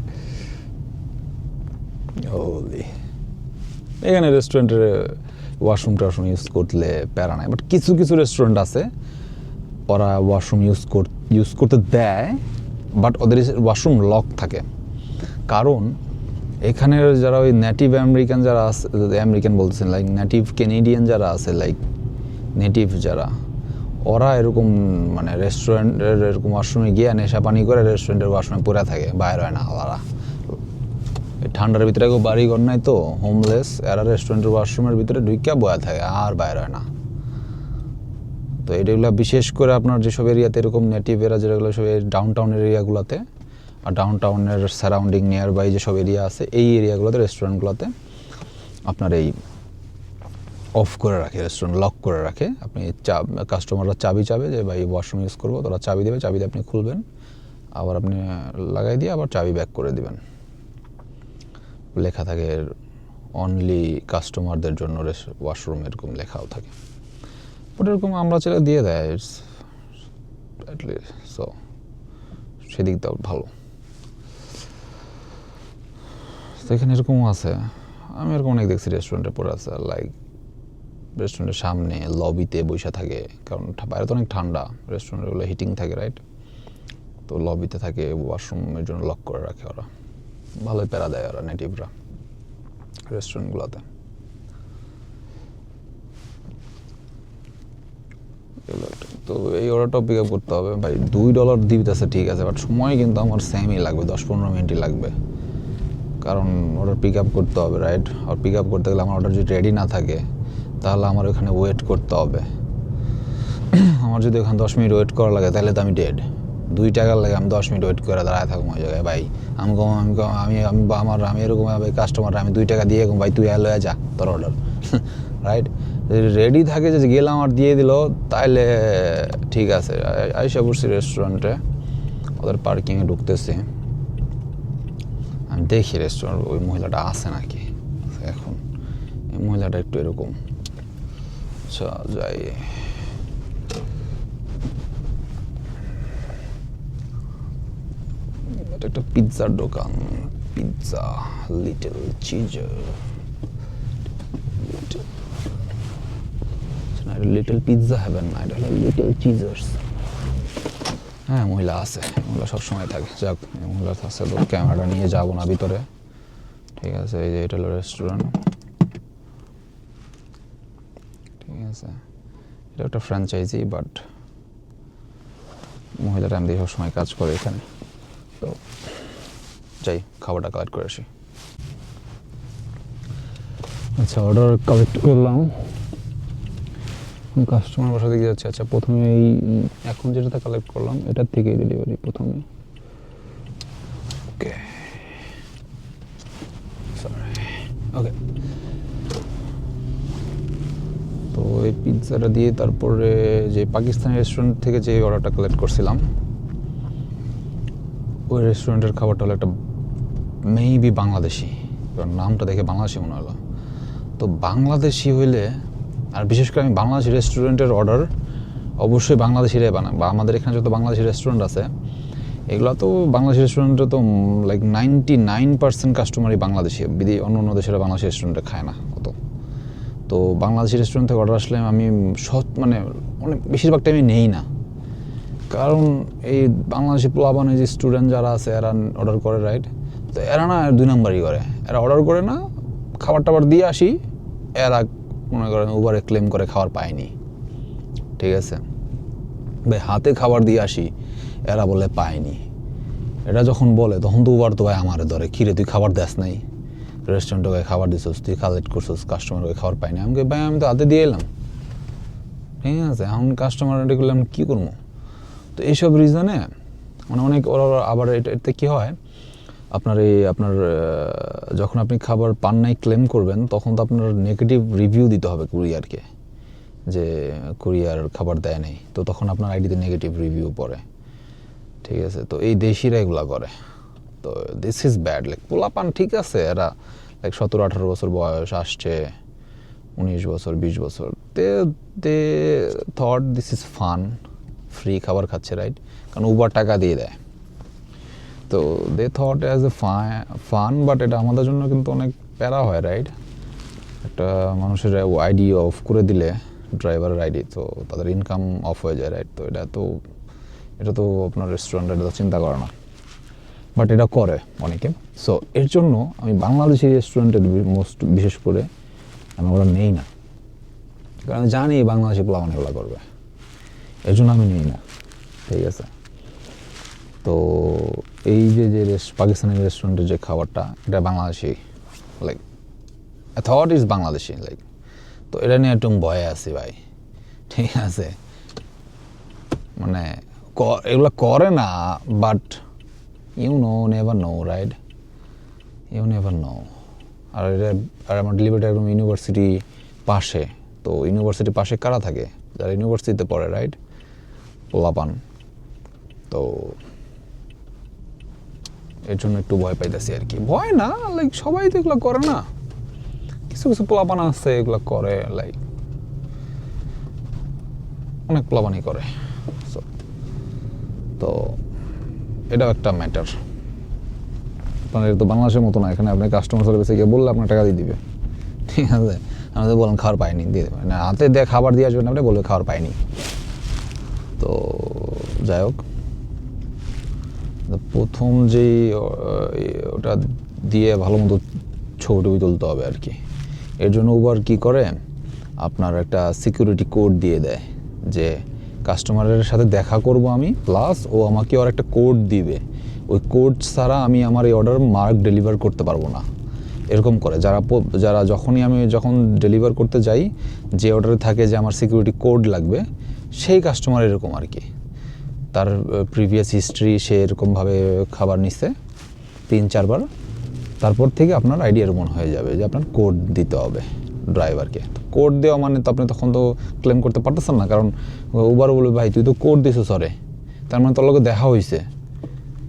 এখানে রেস্টুরেন্টের ওয়াশরুম টাশরুম ইউজ করলে প্যারা নাই, বাট কিছু কিছু রেস্টুরেন্ট আছে ওরা ওয়াশরুম ইউজ করতে দেয়, বাট ওদের ওয়াশরুম লক থাকে। কারণ এখানের যারা ওই নেটিভ আমেরিকান যারা আছে, আমেরিকান বলতেছেন, লাইক নেটিভ কেনেডিয়ান যারা আছে, লাইক নেটিভ যারা, ওরা এরকম মানে রেস্টুরেন্টের এরকম ওয়াশরুমে গিয়ে নেশা পানি করে রেস্টুরেন্টের ওয়াশরুমে পড়ে থাকে, বাইর হয় না। ওরা ঠান্ডার ভিতরে কেউ বাড়ি ঘর নাই তো, হোমলেস, এরা রেস্টুরেন্টের ওয়াশরুমের ভিতরে ঢুকিয়া বয়া থাকে, আর বাইর হয় না। তো এগুলো বিশেষ করে আপনার যেসব এরিয়াতে এরকম নেটিভ এরা, যেগুলো সব ডাউন টাউনের এরিয়াগুলোতে আর ডাউন টাউনের সারাউন্ডিং নিয়ার বাই যেসব এরিয়া আছে, এই এরিয়াগুলোতে রেস্টুরেন্টগুলোতে আপনার এই অফ করে রাখে, রেস্টুরেন্ট লক করে রাখে। আপনি কাস্টমাররা চাবি চাবে যে ভাই ওয়াশরুম ইউজ করবো, তোরা চাবি দেবে, চাবি দিয়ে আপনি খুলবেন, আবার আপনি লাগাই দিয়ে আবার চাবি ব্যাক করে দিবেন। লেখা থাকে অনলি কাস্টমারদের জন্য ওয়াশরুম, এরকম লেখাও থাকে। বাট এরকম আমরা চাইলে দিয়ে দেয়, ইটস অ্যাটলিস্ট সো সেদিকটাও ভালো। তো এখানে এরকমও আছে, আমি এরকম অনেক দেখছি রেস্টুরেন্টে পড়ে আছে, লাইক রেস্টুরেন্টের সামনে লবিতে বসে থাকে, কারণ বাইরে তো অনেক ঠান্ডা, রেস্টুরেন্টগুলো হিটিং থাকে, রাইট? তো লবিতে থাকে, ওয়াশরুমের জন্য লক করে রাখে ওরা। ভালোই প্যারা দেয় ওরা নেটিভরা রেস্টুরেন্টগুলোতে। তো এই অর্ডারটাও পিক আপ করতে হবে ভাই। $2 দিতেছে ঠিক আছে, বাট সময় কিন্তু আমার সেমই লাগবে, 10-15 মিনিটই লাগবে, কারণ অর্ডার পিক আপ করতে হবে, রাইট? আর পিক আপ করতে গেলে আমার অর্ডার যদি রেডি না থাকে তাহলে আমার ওখানে ওয়েট করতে হবে। আমার যদি ওখানে 10 মিনিট ওয়েট করা লাগে তাহলে তো আমি ডেড। $2 লাগে আমি 10 মিনিট ওয়েট করে দাঁড়ায় থাকবো ওই জায়গায়। ভাই আমি এরকম কাস্টমার, আমি $2 দিয়ে ভাই তুই লয়ে যা তোর অর্ডার, রাইট? রেডি থাকে যে গেলাম আর দিয়ে দিল, তাইলে ঠিক আছে। আইসা পড়ছি রেস্টুরেন্টে, ওদের পার্কিংয়ে ঢুকতেছি, আমি দেখি রেস্টুরেন্ট ওই মহিলাটা আছে নাকি। এখন এই মহিলাটা একটু এরকম, আচ্ছা যাই, এটা একটা পিৎজার দোকান, pizza Little Caesars, Little Pizza Heaven না, এটা হলো লিটল চিজার্স। হ্যাঁ মহিলা আছে, মহিলা সবসময় থাকে। যাক মহিলা থাকছে তো ক্যামেরাটা নিয়ে যাবো না ভিতরে, ঠিক আছে? এই যে এটা হলো রেস্টুরেন্ট, ঠিক আছে? এটা একটা ফ্র্যাঞ্চাইজি, বাট মহিলাটা আমি সবসময় কাজ করে এখানে। তো যাই খাবারটা কালেক্ট করে আসি। আচ্ছা অর্ডার কালেক্ট করলাম, কাস্টমার বাসা দিকে যাচ্ছে। আচ্ছা প্রথমে এই এখন যেটাতে কালেক্ট করলাম এটার থেকে ডেলিভারি প্রথমে। ওকে ওকে, তো এই পিৎজাটা দিয়ে তারপরে যে পাকিস্তানি রেস্টুরেন্ট থেকে যে অর্ডারটা কালেক্ট করছিলাম, ওই রেস্টুরেন্টের খাবারটা হলো একটা মেবি বাংলাদেশি, কারণ নামটা দেখে বাংলাদেশি মনে হলো। তো বাংলাদেশি হইলে, আর বিশেষ করে আমি বাংলাদেশি রেস্টুরেন্টের অর্ডার অবশ্যই বাংলাদেশিরাই বানায়, বা আমাদের এখানে যত বাংলাদেশি রেস্টুরেন্ট আছে এগুলো তো বাংলাদেশি রেস্টুরেন্টে তো লাইক 99% কাস্টমারই বাংলাদেশি, অন্য অন্য দেশের বাংলাদেশি রেস্টুরেন্টে খায় না অত। তো বাংলাদেশি রেস্টুরেন্ট থেকে অর্ডার আসলে আমি মানে অনেক বেশিরভাগ টাইমে নেই না, কারণ এই বাংলাদেশি পোলাপানে যে স্টুডেন্ট যারা আছে এরা অর্ডার করে, রাইট? তো এরা না 2 নাম্বারই করে, এরা অর্ডার করে না, খাবার টাবার দিয়ে আসি, এরা মনে করেন উবারে ক্লেম করে খাবার পায়নি, ঠিক আছে? ভাই হাতে খাবার দিয়ে আসি, এরা বলে পায়নি। এটা যখন বলে তখন তো উবার তো ভাই আমারে ধরে, কিরে তুই খাবার দেস নাই, রেস্টুরেন্টে গিয়ে খাবার দিছিস, তুই কালেক্ট করছিস, কাস্টমার ওই খাবার পাইনি। আমি ভাই আমি তো হাতে দিয়ে এলাম, ঠিক আছে, এখন কাস্টমার রেডি করলে আমি কী করবো? তো এইসব রিজনে মানে অনেক ওরা আবার এতে কী হয়, আপনার যখন আপনি খাবার পান নাই ক্লেম করবেন, তখন তো আপনার নেগেটিভ রিভিউ দিতে হবে কুরিয়ারকে, যে কুরিয়ার খাবার দেয় নাই, তো তখন আপনার আইডিতে নেগেটিভ রিভিউ পড়ে, ঠিক আছে। তো এই দেশিরা এগুলা করে, তো দিস ইজ ব্যাড। লাইক পোলাপান ঠিক আছে, এরা লাইক 17-18 বছর বয়স, আসছে 19 বছর 20 বছর, they thought this is fun, free খাবার খাচ্ছে, রাইট? কারণ উবার টাকা দিয়ে দেয়, তো they thought as a fun, but এটা আমাদের জন্য কিন্তু অনেক প্যারা হয়, রাইট? একটা মানুষের আইডি অফ করে দিলে, ড্রাইভারের আইডি, তো তাদের ইনকাম অফ হয়ে যায়, রাইট? তো এটা তো আপনার রেস্টুরেন্ট এটা তো চিন্তা করে না, বাট এটা করে অনেকে। সো এর জন্য আমি বাংলাদেশি রেস্টুরেন্টের বিশেষ করে আমি ওরা নেই না, কারণ আমি জানি বাংলাদেশি পোলাপান এগুলো করবে, এর জন্য আমি নেই না, ঠিক আছে। তো এই যে পাকিস্তানি রেস্টুরেন্টের যে খাবারটা, এটা Bangladeshi, like thought is Bangladeshi, like, তো এটা নিয়ে একটু ভয়ে আছি ভাই, ঠিক আছে। মানে এগুলো করে না, but never know, right? Never know. আর আমার ডেলিভারিটা একদম ইউনিভার্সিটি পাশে, তো ইউনিভার্সিটি পাশে কারা থাকে? যারা ইউনিভার্সিটিতে পড়ে, রাইট? পোলাপান, তো এর জন্য একটু ভয় পাইতেছি আর কি। ভয় না, লাইক সবাই তো এগুলো করে না, কিছু কিছু পোলাপান আছে এগুলো করে, লাইক অনেক পোলাপানই করে। তো এটাও একটা ম্যাটার। আপনার তো বাংলাদেশের মতো না, এখানে আপনি কাস্টমার সার্ভিসে গিয়ে বললে আপনার টাকা দিয়ে দিবে, ঠিক আছে। আমাদের বলেন খাবার পাইনি, দিয়ে দেবে না, হাতে দিয়ে খাবার দিয়ে আসবেন, আপনি বলবে খাবার পাইনি। তো যাই হোক, প্রথম যেই ওটা দিয়ে ভালো মতো ছবি তুলতে হবে আর কি। এর জন্য উবার কী করে, আপনার একটা সিকিউরিটি কোড দিয়ে দেয়, যে কাস্টমারের সাথে দেখা করব আমি, প্লাস ও আমাকে আর একটা কোড দিবে, ওই কোড ছাড়া আমি আমার এই অর্ডার মার্ক ডেলিভার করতে পারবো না, এরকম করে। যারা আমি যখন ডেলিভার করতে যাই, যে অর্ডারে থাকে যে আমার সিকিউরিটি কোড লাগবে, সেই কাস্টমার এরকম আর কি, তার প্রিভিয়াস হিস্ট্রি, সে এরকমভাবে খাবার নিচ্ছে 3-4 বার, তারপর থেকে আপনার আইডি এরকম হয়ে যাবে যে আপনার কোড দিতে হবে ড্রাইভারকে। কোড দেওয়া মানে তো আপনি তখন তো ক্লেম করতে পারতেছেন না, কারণ উবার বলবে ভাই তুই তো কোড দিছো সরে, তার মানে তোর লোকে দেখা হয়েছে,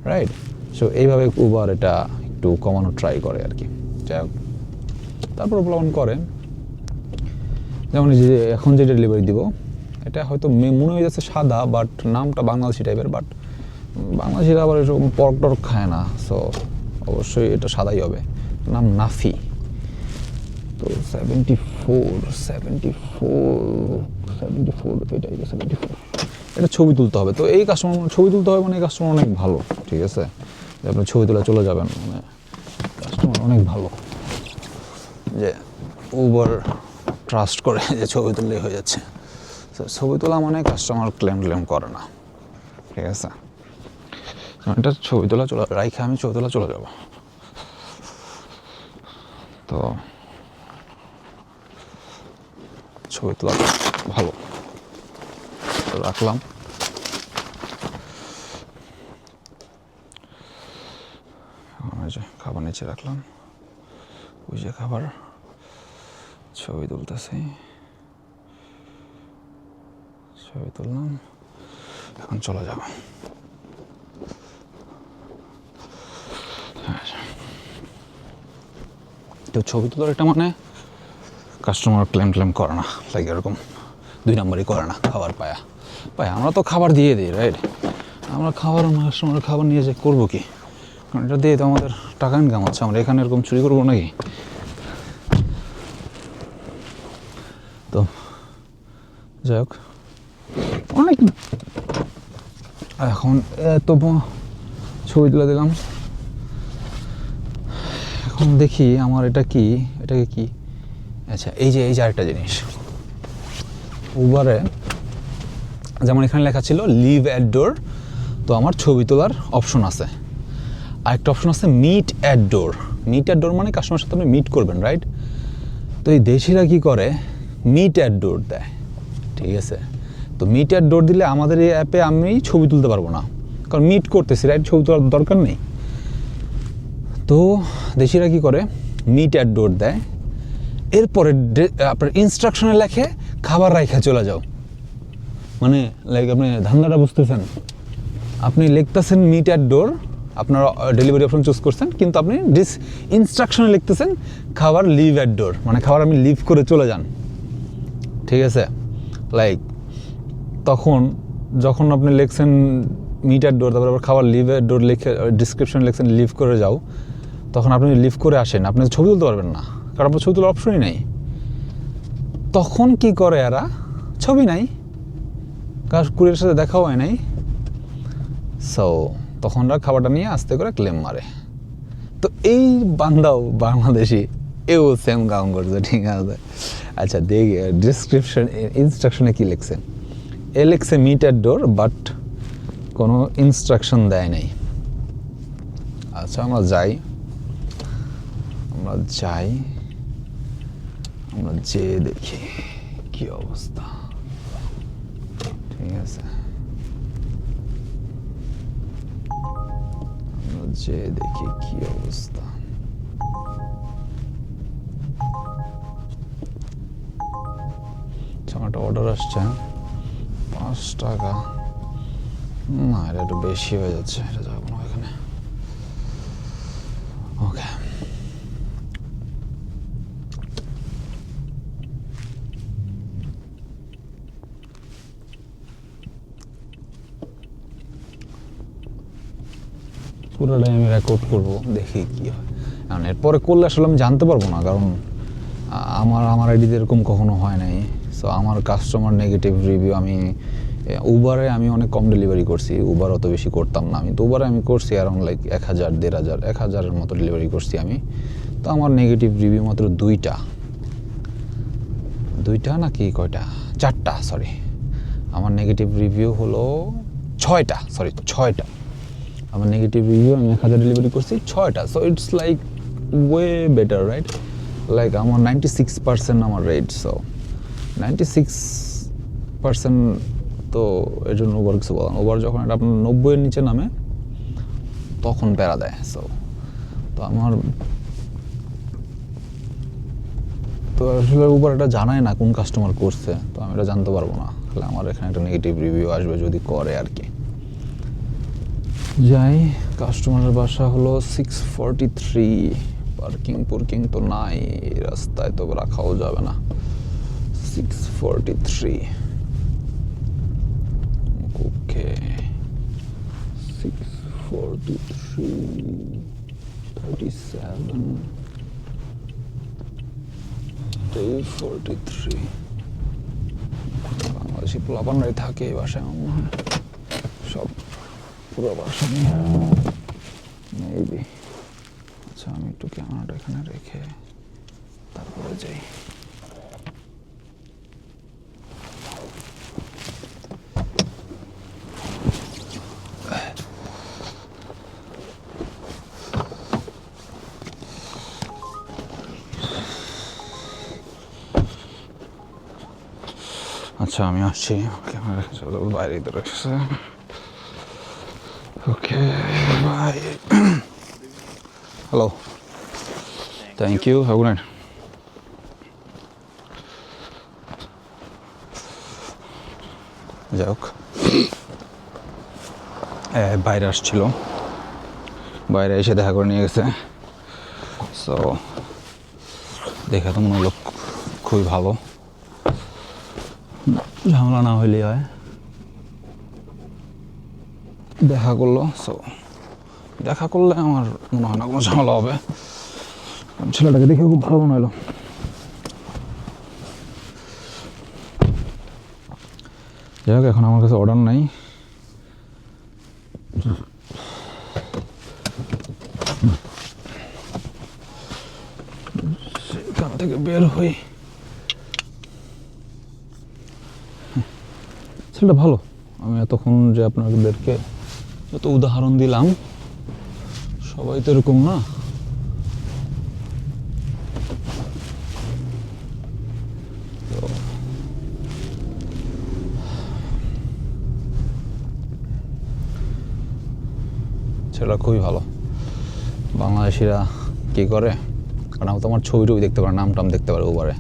রাইট? সো এইভাবে উবার এটা একটু কমানো ট্রাই করে আর কি। যাই হোক, তারপর প্ল্যান করে, যেমন যে এখন যে ডেলিভারি দিব, এটা হয়তো মনে হয়ে যাচ্ছে সাদা, বাট নামটা বাংলাদেশি টাইপের, বাট বাংলাদেশিরা আবার এরকম পর্ক টর্ক খায় না, সো অবশ্যই এটা সাদাই হবে। নাম নাফি। তো 74 এটাই 74, এটা ছবি তুলতে হবে। তো এই কাস্টমার ছবি তুলতে হবে, মানে এই কাস্টমার অনেক ভালো, ঠিক আছে, যে আপনি ছবি তুলে চলে যাবেন, মানে কাস্টমার অনেক ভালো, যে উবার ট্রাস্ট করে যে ছবি তুললেই হয়ে যাচ্ছে। ছবি তোলা মানে কাস্টমার ক্লেম করে না, ঠিক আছে। এটা ছবি তোলা রাইখে আমি ছবি তোলা চলে যাব। তো ছবি তোলা ভালো, তো রাখলাম। ওই যে খাবার নিচে রাখলাম, ওই যে খাবার, ছবি তুলতেছি, ছবি তুললাম, এখন চলে যাব। তো ছবি তোলার এটা মানে কাস্টমার ক্লেম করে না, লাইক এরকম 2 নম্বরই করে না খাবার পায়া। আমরা তো খাবার দিয়ে দিই, রাইট? আমরা কাস্টমারের খাবার নিয়ে যে করবো কি, কারণ এটা দিয়ে তো আমাদের টাকা ইনকাম হচ্ছে, আমরা এখানে এরকম চুরি করবো নাকি? তো যাই হোক, অনেক এখন এত ছবি তুলে দিলাম, এখন দেখি আমার এটাকে কি, আচ্ছা এই যে আরেকটা জিনিস, উবারে যেমন এখানে লেখা ছিল লিভ অ্যাট ডোর, তো আমার ছবি তোলার অপশন আছে। আরেকটা অপশন আছে meet at door, meet at door মানে কাস্টমারের সাথে আপনি মিট করবেন, রাইট? তো এই দেশিরা কি করে, মিট অ্যাট ডোর দেয়, ঠিক আছে? তো মিট অ্যাট ডোর দিলে আমাদের এই অ্যাপে আমি ছবি তুলতে পারবো না, কারণ মিট করতেছি, রাইট? ছবি তোলার দরকার নেই। তো দেশিরা কি করে, মিট অ্যাট ডোর দেয়, এরপরে আপনার ইনস্ট্রাকশনে লেখে খাবার রাইখা চলে যাও। মানে লাইক আপনি ধান্দাটা বুঝতেছেন, আপনি লিখতেছেন মিট অ্যাট ডোর, আপনার ডেলিভারি অপশন চুজ করছেন, কিন্তু আপনি ইনস্ট্রাকশনে লিখতেছেন খাবার লিভ অ্যাট ডোর, মানে খাবার আপনি লিভ করে চলে যান, ঠিক আছে? লাইক তখন যখন আপনি লিখছেন মিট অ্যাট ডোর, তারপর আবার খাবার লিভ অ্যাট ডোর লিখে ডিসক্রিপশন লিখছেন লিভ করে যাও, তখন আপনি লিভ করে আসেন, আপনি ছবি তুলতে পারবেন না, কারণ আপনার ছবি তোলার অপশনই নেই। তখন কি করে এরা, ছবি নাই, কারণ কুরিয়ারের সাথে দেখাও হয় নাই, সো তখন ওরা খাবারটা নিয়ে আস্তে করে ক্লেম মারে। তো এই বান্দাও বাংলাদেশি, এও সেম কাম করছে, ঠিক আছে? আচ্ছা দেখি ডিসক্রিপশন ইনস্ট্রাকশনে কী লিখছে। এ লিখছে মিট অ্যাট ডোর, বাট কোনো ইনস্ট্রাকশন দেয় নাই। আচ্ছা আমরা যাই, আমরা যেয়ে দেখি কি অবস্থা, ঠিক আছে? যেয়ে দেখি কি অবস্থা। আমার একটা অর্ডার আসছে 5 টাকা, না এটা একটু বেশি হয়ে যাচ্ছে, এটা যাবো না এখানে। ওকে, পুরোটাই আমি রেকর্ড করবো, দেখি কি হয়। কারণ এরপরে করলে আসলে আমি জানতে পারবো না, কারণ আমার আইডিতে এরকম কখনো হয় নাই। সো আমার কাস্টমার নেগেটিভ রিভিউ, আমি উবারে আমি অনেক কম ডেলিভারি করছি, উবার অত বেশি করতাম না আমি, তো উবারে আমি করছি অ্যারাউন্ড লাইক 1000, 1500, 1000-এর মতো ডেলিভারি করছি আমি। তো আমার নেগেটিভ রিভিউ মাত্র দুইটা নাকি কয়টা, 4টা, সরি। আমার নেগেটিভ রিভিউ হলো 6টা, আমার নেগেটিভ রিভিউ, আমি 1000 ডেলিভারি করছি 6টা। So it's like way better, right? Like আমার 96% আমার রেট, সো 96%, তো এর জন্য ওভার কিছু বলা। ওভার যখন এটা আপনার 90-এর নিচে নামে তখন প্যারা দেয়। সো তো আমার তো আসলে উবার এটা জানায় না কোন কাস্টমার করছে, তো আমি এটা জানতে পারবো না, তাহলে আমার এখানে একটা নেগেটিভ রিভিউ আসবে যদি করে আর কি। যাই, কাস্টমারের বাসা হলো 643, পার্কিং তো নাই, রাস্তায় তো রাখাও যাবে না। 643, ওকে, 643, 37, 43। বাংলাদেশি পোলাপানরাই থাকে এই বাসায় আমার মনে হয়, সব পুরো বাসা নিয়ে মেবি। আচ্ছা আমি একটু ক্যামেরাটা এখানে রেখে তারপরে যাই। আচ্ছা আমি আসছি, ক্যামেরা রেখে চলো, বাইরে ইধর এসেছে। Okay bye, hello, thank you, have good night. যাই হোক, বাইরে আসছিল, বাইরে এসে দেখা করে নিয়ে গেছে। সো দেখে তো মনে হলো খুবই ভালো, ঝামেলা না হইলেই হয়। দেখা করলো, সো দেখা করলে আমার মনে হয় না কোনো ঝামেলা হবে, ছেলেটাকে দেখে খুব ভালো মনে হলো। যাই হোক, এখন আমার কাছে অর্ডার নাই, সেখান থেকে বের হই। ছেলেটা ভালো, আমি এতক্ষণ যে আপনাদেরকে যত উদাহরণ দিলাম সবাই তো এরকম না, সেটা খুবই ভালো। বাংলাদেশিরা কী করে, কারণ আমি তো আমার ছবি টবি দেখতে পারে, নাম টাম দেখতে পারে উবারে।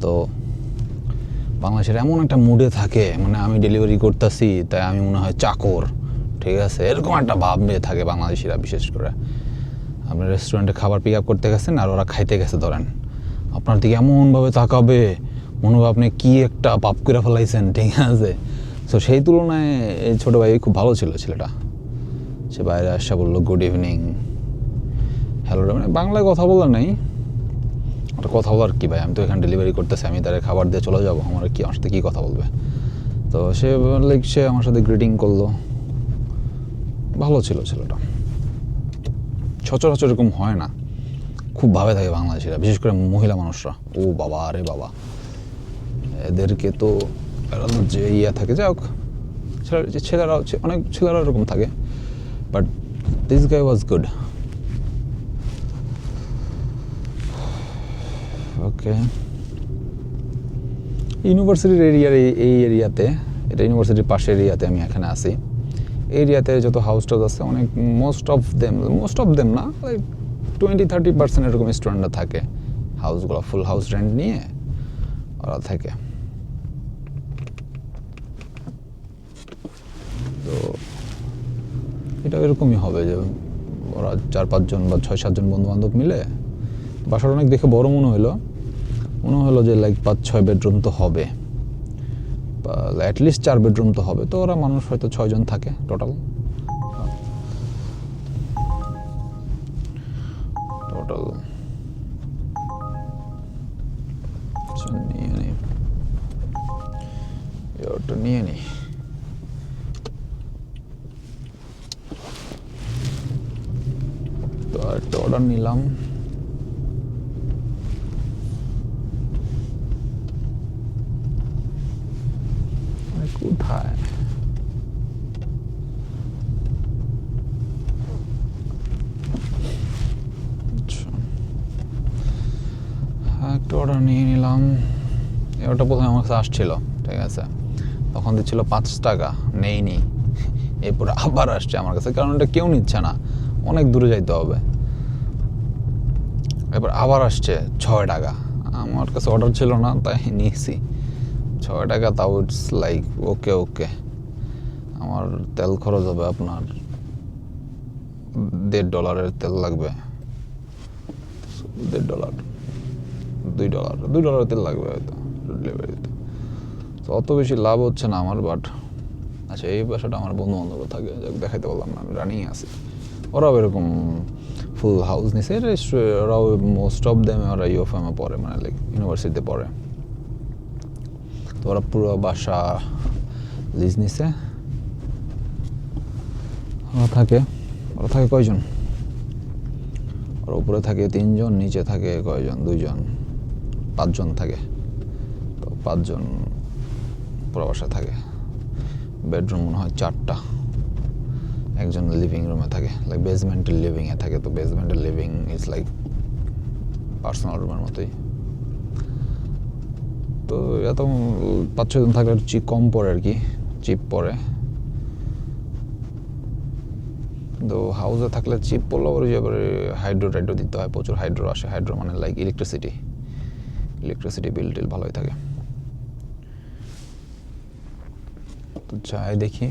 তো বাংলাদেশিরা এমন একটা মুডে থাকে, মানে আমি ডেলিভারি করতেছি তাই আমি মনে হয় চাকর, ঠিক আছে, এরকম একটা ভাব নিয়ে থাকে বাংলাদেশিরা। বিশেষ করে আপনি রেস্টুরেন্টে খাবার পিক আপ করতে গেছেন আর ওরা খাইতে গেছে ধরেন, আপনার দিকে এমনভাবে তাকাবে মনে হবে আপনি কী একটা পাপ করে ফেলাইছেন, ঠিক আছে। তো সেই তুলনায় এই ছোটো ভাই খুব ভালো ছিল ছেলেটা। সে বাইরে আসা বললো গুড ইভিনিং, হ্যালো, মানে বাংলায় কথা বলার নাই, ওটা কথা বলার কি ভাই, আমি তো এখানে ডেলিভারি করতেছি, আমি তারা খাবার দিয়ে চলে যাবো, আমার কি আমার সাথে কী কথা বলবে। তো সে সে আমার সাথে গ্রিটিং করলো, ভালো ছিল ছেলেটা। সচরাচর এরকম হয় না, খুব ভাবে থাকে বাংলাদেশিরা, বিশেষ করে মহিলা মানুষরা। ও বাবা, আরে বাবা, এদেরকে তো যে থাকে, যাই হোক, ছেলেরাও অনেক ছেলেরা এরকম থাকে, but this guy was good. Okay, ইউনিভার্সিটির এরিয়ার এই এরিয়াতে, এটা ইউনিভার্সিটির পাশের এরিয়াতে আমি এখানে আছি। এই এরিয়াতে যত হাউস টাউস আছে অনেক, মোস্ট অফ দেম না, লাইক 20-30% এরকম স্টুডেন্টরা থাকে। হাউসগুলো ফুল হাউস রেন্ট নিয়ে ওরা থাকে। তো এটা এরকমই হবে যে ওরা 4-5 জন বা 6-7 জন বন্ধু বান্ধব মিলে, বাসাটা অনেক দেখে বড় মনে হলো যে লাইক 5-6 বেডরুম তো হবে, বা অ্যাটলিস্ট 4 বেডরুম তো হবে। তো ওরা মানুষ হয়তো 6 জন থাকে টোটাল। নিয়ে নি তো একটা অর্ডার নিলাম। কোথায় একটা অর্ডার নিয়ে নিলাম। ওটা প্রথমে আমার কাছে আসছিল, ঠিক আছে, তখন দিচ্ছিল 5 টাকা, নেইনি। এরপরে আবার আসছে আমার কাছে, কারণ এটা কেউ নিচ্ছে না, অনেক দূরে যাইতে হবে। এবার আবার আসছে 6 টাকা, আমার কাছে অর্ডার ছিল না তাই নিয়েছি 6 টাকা। তাও ইটস লাইক ওকে, আমার তেল খরচ হবে আপনার $1.5 তেল লাগবে, $1.5, $2 তেল লাগবে হয়তো ডেলিভারিতে। তো অত বেশি লাভ হচ্ছে না আমার, বাট আচ্ছা, এই বাসাটা আমার বন্ধু বান্ধব থাকে, দেখাইতে বললাম না, আমি রানিং আছি। ওরাও এরকম ফুল হাউস নিছে, ওরাও মোস্ট অফ দেম ওরা ইউএফএমে পড়ে, মানে লাইক ইউনিভার্সিটিতে পড়ে। তো ওরা পুরো বাসা লিজ নিছে। ওরা থাকে কয়জন, ওর উপরে থাকে 3 জন, নিচে থাকে কয়জন, 2 জন, 5 জন থাকে। তো 5 জন পুরো বাসা থাকে। বেডরুম মনে হয় 4টা, একজন লিভিং রুমে থাকে, লাইক বেসমেন্টাল লিভিংয়ে থাকে। তো বেসমেন্টাল লিভিং ইজ লাইক পার্সোনাল রুমের মতোই। তো এত 5-6 জন থাকলে কম পড়ে আর কি, চিপ পড়ে। তো হাউসে থাকলে চিপ পড়লেও এবারে হাইড্রো দিতে হয়, প্রচুর হাইড্রো আসে। হাইড্রো মানে লাইক ইলেকট্রিসিটি বিল টিল ভালোই থাকে। তো চাই দেখি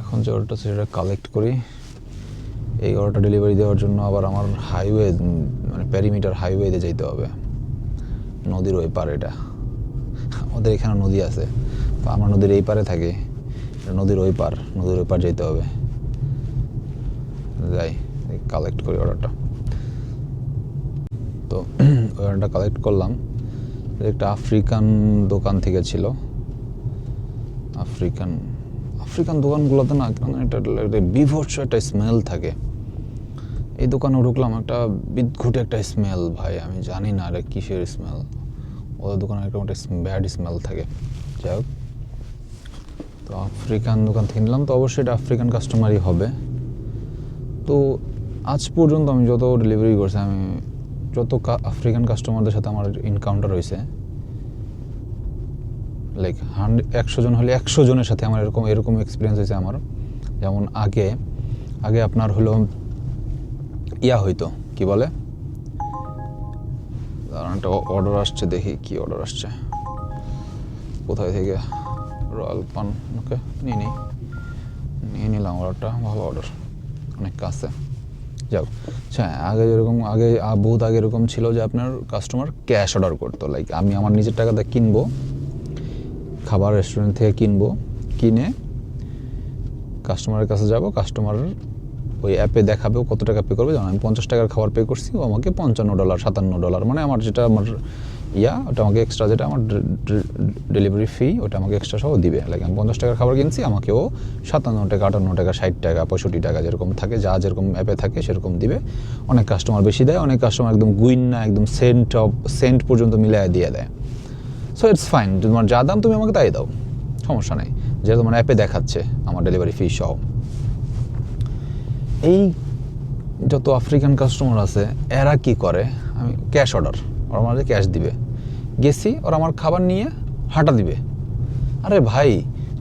এখন যে অর্ডারটা সেটা কালেক্ট করি। এই অর্ডারটা ডেলিভারি দেওয়ার জন্য আবার আমার হাইওয়ে, মানে প্যারিমিটার হাইওয়েতে যেতে হবে, নদীর ওই পার। এটা আমাদের এখানে নদী আছে, তো আমরা নদীর এই পারে থাকি, নদীর ওই পার যেতে হবে। যাই কালেক্ট করি অর্ডারটা। তো অর্ডারটা কালেক্ট করলাম, একটা আফ্রিকান দোকান থেকে ছিল। আফ্রিকান দোকানগুলোতে না একটা বিভৎস একটা স্মেল থাকে। এই দোকানে ঢুকলাম, একটা বিদঘুটে একটা স্মেল, ভাই আমি জানি না এটা কিসের স্মেল। ওদের দোকানে একটা ব্যাড স্মেল থাকে। যাই হোক, তো আফ্রিকান দোকান থেকে নিলাম, তো অবশ্যই এটা আফ্রিকান কাস্টমারই হবে। তো আজ পর্যন্ত আমি যত ডেলিভারি করছি, আমি যত আফ্রিকান কাস্টমারদের সাথে আমার এনকাউন্টার হয়েছে, লাইক 100 জন হলে 100 জনের সাথে আমার এরকম এক্সপিরিয়েন্স হয়েছে আমার। যেমন আগে আপনার হলো ইয়া হইতো, কি বলে, একটা অর্ডার আসছে, দেখি কি অর্ডার আসছে, কোথায় থেকে, রয়্যাল পান, ওকে নিয়ে নিলাম অর্ডারটা, ভালো অর্ডার, অনেক কাছে। যাও, আচ্ছা, আগে যেরকম বহুত আগে এরকম ছিল যে আপনার কাস্টমার ক্যাশ অর্ডার করতো, লাইক আমি আমার নিজের টাকাতে কিনবো, খাবার রেস্টুরেন্ট থেকে কিনে কাস্টমারের কাছে যাব, কাস্টমার ওই অ্যাপে দেখাবে কত টাকা পে করবে, যেমন আমি 50 টাকার খাবার পে করছি, ও আমাকে $55 $57, মানে আমার যেটা আমার ওটা আমাকে এক্সট্রা, যেটা আমার ডেলিভারি ফি, ওটা আমাকে এক্সট্রা সহ দিবে। লাইক আমি 50 টাকার খাবার কিনছি, আমাকে ও 57 টাকা 58 টাকা 60 টাকা 65 টাকা যেরকম থাকে, যেরকম অ্যাপে থাকে সেরকম দিবে। অনেক কাস্টমার বেশি দেয়, অনেক কাস্টমার একদম গুইন্না একদম সেন্ট পর্যন্ত মিলিয়ে দিয়ে দেয়। সো ইটস ফাইন, তোমার যা দাম তুমি আমাকে তাই দাও, সমস্যা নেই, যেহেতু তোমার অ্যাপে দেখাচ্ছে আমার ডেলিভারি ফি সহ। এই যত আফ্রিকান কাস্টমার আছে, এরা কি করে, আমি ক্যাশ অর্ডার, ওরা আমাদের ক্যাশ দিবে, গেছি, ওরা আমার খাবার নিয়ে হাঁটা দিবে। আরে ভাই,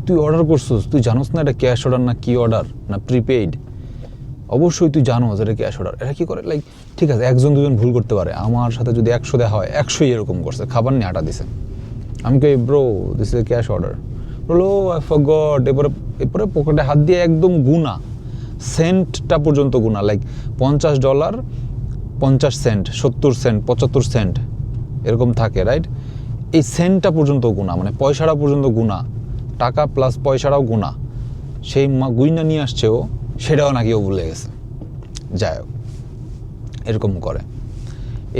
তুই অর্ডার করছিস, তুই জানোস না এটা ক্যাশ অর্ডার না কি অর্ডার না প্রিপেইড? অবশ্যই তুই জানো যে এটা ক্যাশ অর্ডার। এরা কি করে, লাইক ঠিক আছে, একজন দুজন ভুল করতে পারে, আমার সাথে যদি 100 দেওয়া হয় 100ই এরকম করছে, খাবার নিয়ে হাঁটা দিছে। আমি কই bro, this is a cash order. বলো আই ফরগট। এরপরে পকেটে হাত দিয়ে একদম গুনা, সেন্টটা পর্যন্ত গুনা, লাইক $50 50 সেন্ট 70 সেন্ট 75 সেন্ট এরকম থাকে, রাইট? এই সেন্টটা পর্যন্ত গুনা, মানে পয়সাটা পর্যন্ত গুনা, টাকা প্লাস পয়সাটাও গুনা, সেই গুইনা নিয়ে আসছে ও, সেটাও নাকি ও ভুলে গেছে। যাই হোক, এরকম করে।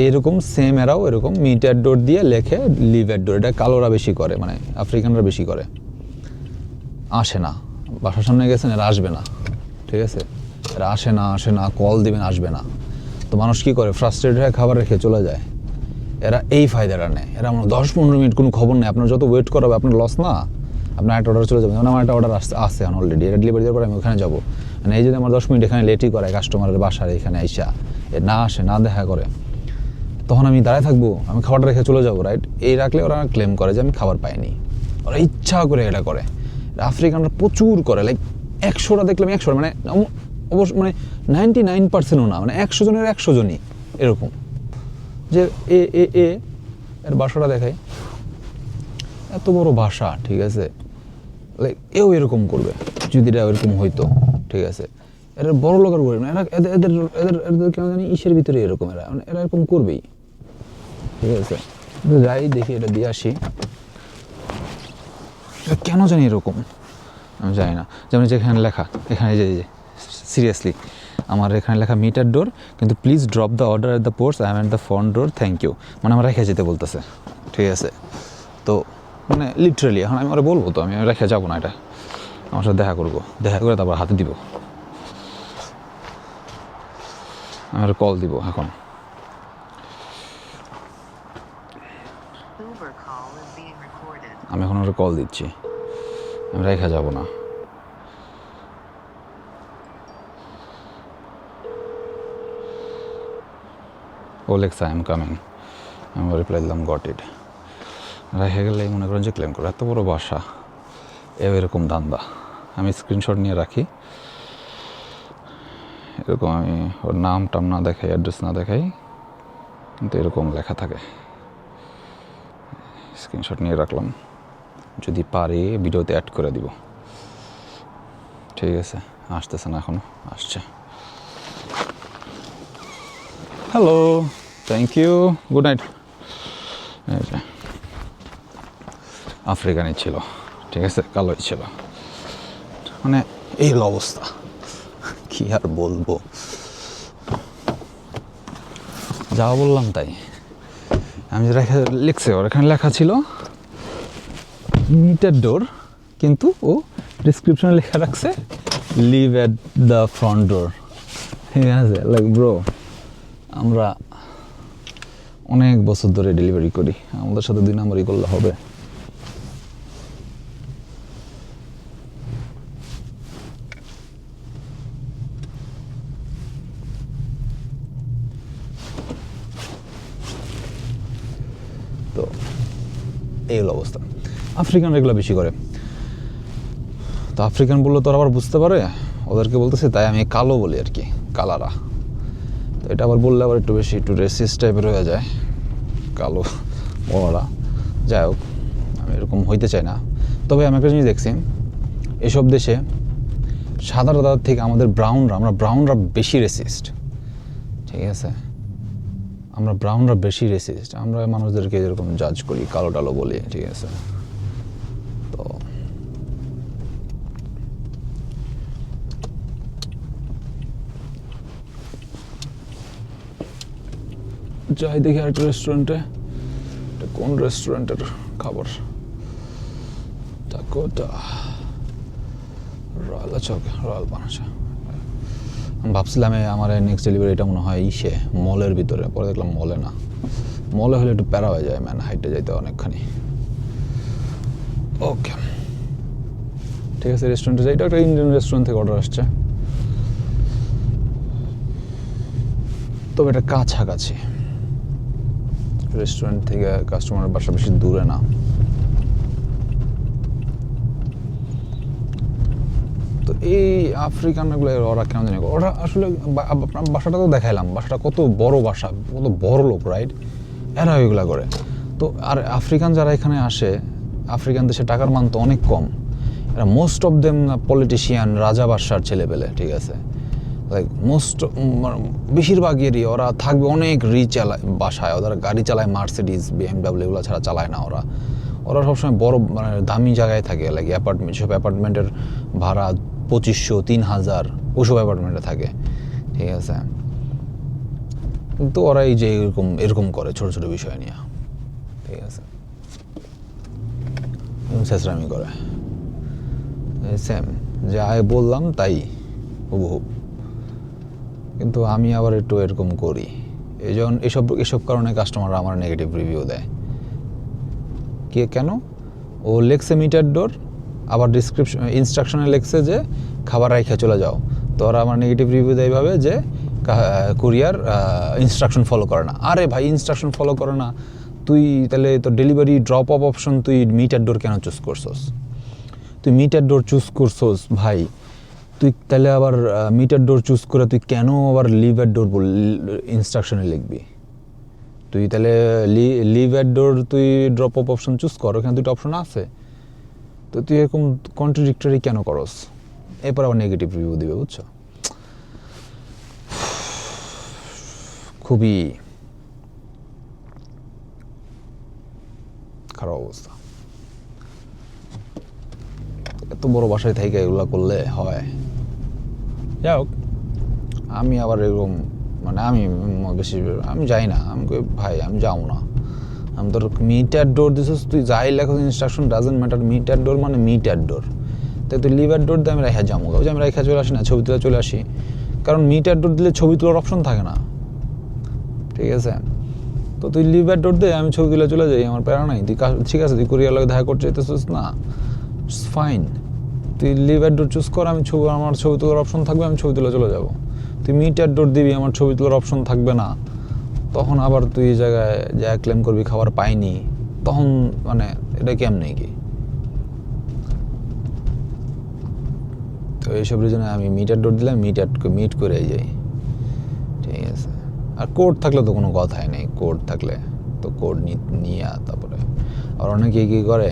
এইরকম সেম এরাও এরকম মিট অ্যাট ডোর দিয়ে লেখে লিভ অ্যাট ডোর। এটা কালোরা বেশি করে, মানে আফ্রিকানরা বেশি করে। আসে না, বাসার সামনে গেছেন, এরা আসবে না, ঠিক আছে? এরা আসে না, কল দিবেন, আসবে না। তো মানুষ কী করে, ফ্রাস্ট্রেটেড হয়ে খাবার রেখে চলে যায়। এরা এই ফায়দাটা নেয়, এরা আমার 10-15 মিনিট কোনো খবর নেই, আপনার যত ওয়েট করাবে আপনার লস না, আপনার একটা অর্ডার চলে যাবে। যেমন আমার একটা অর্ডার আসছে অলরেডি, এটা ডেলিভারি দেওয়ার পরে আমি ওখানে যাবো, মানে এই যদি আমার 10 মিনিট এখানে লেটই করে কাস্টমারের বাসার এখানে আইসা, না আসে, না দেখা করে, তখন আমি দাঁড়ায় থাকবো, আমি খাবারটা রেখে চলে যাবো, রাইট? এই রাখলে ওরা ক্লেম করে যে আমি খাবার পাইনি, ওরা ইচ্ছা করে এটা করে। আফ্রিকানরা প্রচুর করে, লাইক 100টা দেখলাম 100, মানে অবশ্য মানে 99%ও না, মানে 100 জনের 100 জনই এরকম, যে এর বাসাটা দেখাই, এত বড় বাসা, ঠিক আছে, লাইক এও এরকম করবে যদি এটা এরকম হইতো, ঠিক আছে? এরা বড় লোকের করে না, এরা এদের কেন জানি ইসের ভিতরে এরকম, এরা এরকম করবেই, ঠিক আছে? যাই দেখি, এটা দিয়ে আসি, এটা কেন জানি এরকম আমি জানি না। যেমন যেখানে লেখা, এখানে যে সিরিয়াসলি আমার এখানে লেখা মিট অ্যাট ডোর, কিন্তু please drop the order at the ports, I am at the front door, thank you, মানে আমার রেখে যেতে বলতেছে, ঠিক আছে? তো মানে লিটারালি এখন আমি ওরা বলবো, তো আমি রেখে যাবো না, এটা আমার সাথে দেখা করবো, দেখা করে তারপর হাতে দিব, আমি কল দিব এখন। আমি এখন ওরা কল দিচ্ছি, আমি রেখে যাবো না। ও লেখছে আই এম কামিং, আমি রিপ্লাই দিলাম গট ইট। রেখে গেলে মনে করেন যে ক্লেম করে, এত বড় বাসা, এরকম দান্দা। আমি স্ক্রিনশট নিয়ে রাখি, এরকম আমি ওর নাম টাম না দেখাই, অ্যাড্রেস না দেখাই, কিন্তু এরকম লেখা থাকে। স্ক্রিনশট নিয়ে রাখলাম, যদি পারি ভিডিওতে অ্যাড করে দিব, ঠিক আছে? আসতেছে না এখনো, আসছে। Hello, thank you, good night. আফ্রিকানই ছিল, ঠিক আছে, কালোই ছিল, মানে এই অবস্থা, কি আর বলবো, যা বললাম তাই। আমি যে লিখছে, ওর এখানে লেখা ছিল মিট অ্যাট ডোর, কিন্তু ও ডিসক্রিপশনে লেখা রাখছে লিভ অ্যাট দ্য ফ্রন্ট ডোর, ঠিক আছে? লাইক ব্রো, আমরা অনেক বছর ধরে ডেলিভারি করি, আমাদের সাথে 2 নম্বরই করলে হবে? তো এই হলো অবস্থা। আফ্রিকান এগুলো বেশি করে। তো আফ্রিকান বললে তো আবার বুঝতে পারে, ওদেরকে বলতেছি, তাই আমি কালো বলি আর কি, কালারা। তো এটা আবার বললে আবার একটু বেশি একটু রেসিস্ট টাইপের হয়ে যায়, কালো ওরা। যাই হোক, আমি এরকম হইতে চাই না। তবে আমি একটা জিনিস দেখছি, এসব দেশে সাদারা থেকে আমাদের আমরা ব্রাউনরা বেশি রেসিস্ট, ঠিক আছে? আমরা ব্রাউনরা বেশি রেসিস্ট, আমরা মানুষদেরকে যেরকম জাজ করি, কালো টালো বলি, ঠিক আছে? তো যাই দেখি আরেকটা রেস্টুরেন্টে, এটা কোন রেস্টুরেন্টের খাবার? টাকোটা রয়্যাল, আচ্ছা ওকে, রয়্যাল বানাচ্ছে। আমি ভাবছিলাম আমার নেক্সট ডেলিভারি এটা মনে হয় মলের ভিতরে, পরে দেখলাম মলে না। মলে হলে একটু প্যারা হয়ে যায়, ম্যান, হাইটে যাইতে অনেকখানি। ওকে, ঠিক আছে, রেস্টুরেন্টে যাই। এটা একটা ইন্ডিয়ান রেস্টুরেন্ট থেকে অর্ডার আসছে, তবে এটা কাছাকাছি। রেস্টুরেন্ট থেকে কাস্টমারের বাসা বেশি দূরে না। তো এই আফ্রিকানগুলো ওরা কেন জানি, ওরা আসলে বাসাটা তো দেখাইলাম, বাসাটা কত বড় বাসা, কত বড় লোক, রাইট? এরা ওইগুলা করে। তো আর আফ্রিকান যারা এখানে আসে, আফ্রিকান দেশে টাকার মান তো অনেক কম। এরা মোস্ট অফ দেম পলিটিশিয়ান, রাজা বাদশার ছেলেপেলে, ঠিক আছে? লাইক বেশিরভাগেরই ওরা থাকবে অনেক রিচ বাসায়, ওদের গাড়ি চালায় মার্সিডিজ, BMW, এগুলো ছাড়া চালায় না ওরা। ওরা সবসময় বড় মানে দামি জায়গায় থাকে, লাইক অ্যাপার্টমেন্ট, সব অ্যাপার্টমেন্টের ভাড়া 2500, 3000, ওসব অ্যাপার্টমেন্টে থাকে, ঠিক আছে? কিন্তু ওরা এই যে এরকম করে ছোটো ছোটো বিষয় নিয়ে, ঠিক আছে, শেষরামি করে। সেম যে বললাম তাই হুবহু। কিন্তু আমি আবার একটু এরকম করি, এই জন্য এসব কারণে কাস্টমাররা আমার নেগেটিভ রিভিউ দেয়। কেন? ও লেখছে মিটার ডোর, আবার ইনস্ট্রাকশনে লেখছে যে খাবার রাইখা চলে যাও। তো ওরা আমার নেগেটিভ রিভিউ দেয় ভাবে যে কুরিয়ার ইনস্ট্রাকশন ফলো করে না। আরে ভাই, ইনস্ট্রাকশন ফলো করে না, তুই তাহলে তো ডেলিভারি ড্রপ অফ অপশন তুই মিটার ডোর কেন চুজ করছস? তুই মিটার ডোর চুজ করছস ভাই, তুই তাহলে আবার মিটার ডোর চুজ করে তুই কেন আবার লিভ অ্যাট ডোর ইনস্ট্রাকশনে লিখবি? তুই তাহলে লিভ অ্যাট ডোর তুই ড্রপ অফ অপশন চুজ কর, ওখানে দুটো অপশন আছে। তো তুই এরকম কন্ট্রাডিক্টরি কেন করস? এরপর আবার নেগেটিভ রিভিউ দিবে, বুঝছো? খুবই খারাপ অবস্থা। এত বড় বাসায় থেকে এগুলো করলে হয়? যাই হোক, আমি আবার এরকম মানে আমি যাই না। আমি ভাই আমি যাও না, আমি তোর মিটার ডোর দিছিস, তুই যাই লেখো ইনস্ট্রাকশন ডাজেন্ট ম্যাটার, মিটার ডোর মানে মিটার ডোর। তাই তুই লিভার ডোর দিয়ে আমি রেখা যাবো, ওই যে আমি রেখা চলে আসি না, ছবি তুলে চলে আসি। কারণ মিটার ডোর দিলে ছবি তোলার অপশন থাকে না, ঠিক আছে? তো তুই লিভার ডোর দে, আমি ছবি তুলে চলে যাই, আমার প্যারা নাই। তুই ঠিক আছে, তুই কুরিয়ার লাগে দেখা করতে চাইতেছিস না, ফাইন, তুই লিভার ডোর চুজ কর, আমার ছবি তোলার অপশন থাকবে, আমি ছবি তুলে চলে যাবো। তুই মিটার ডোর দিবি, আমার ছবি তোলার অপশন থাকবে না, তখন আবার তুই এই জায়গায় যা ক্লেম করবি খাবার পাইনি, তখন মানে এটা কেমনে কি? তো এইসব রিজনে আমি মিটার ডোর দিলে মিট করে যাই, ঠিক আছে? আর কোড থাকলে তো কোনো কথাই নেই, কোড থাকলে তো কোড নিয়ে তারপরে। আর অনেকে কী করে,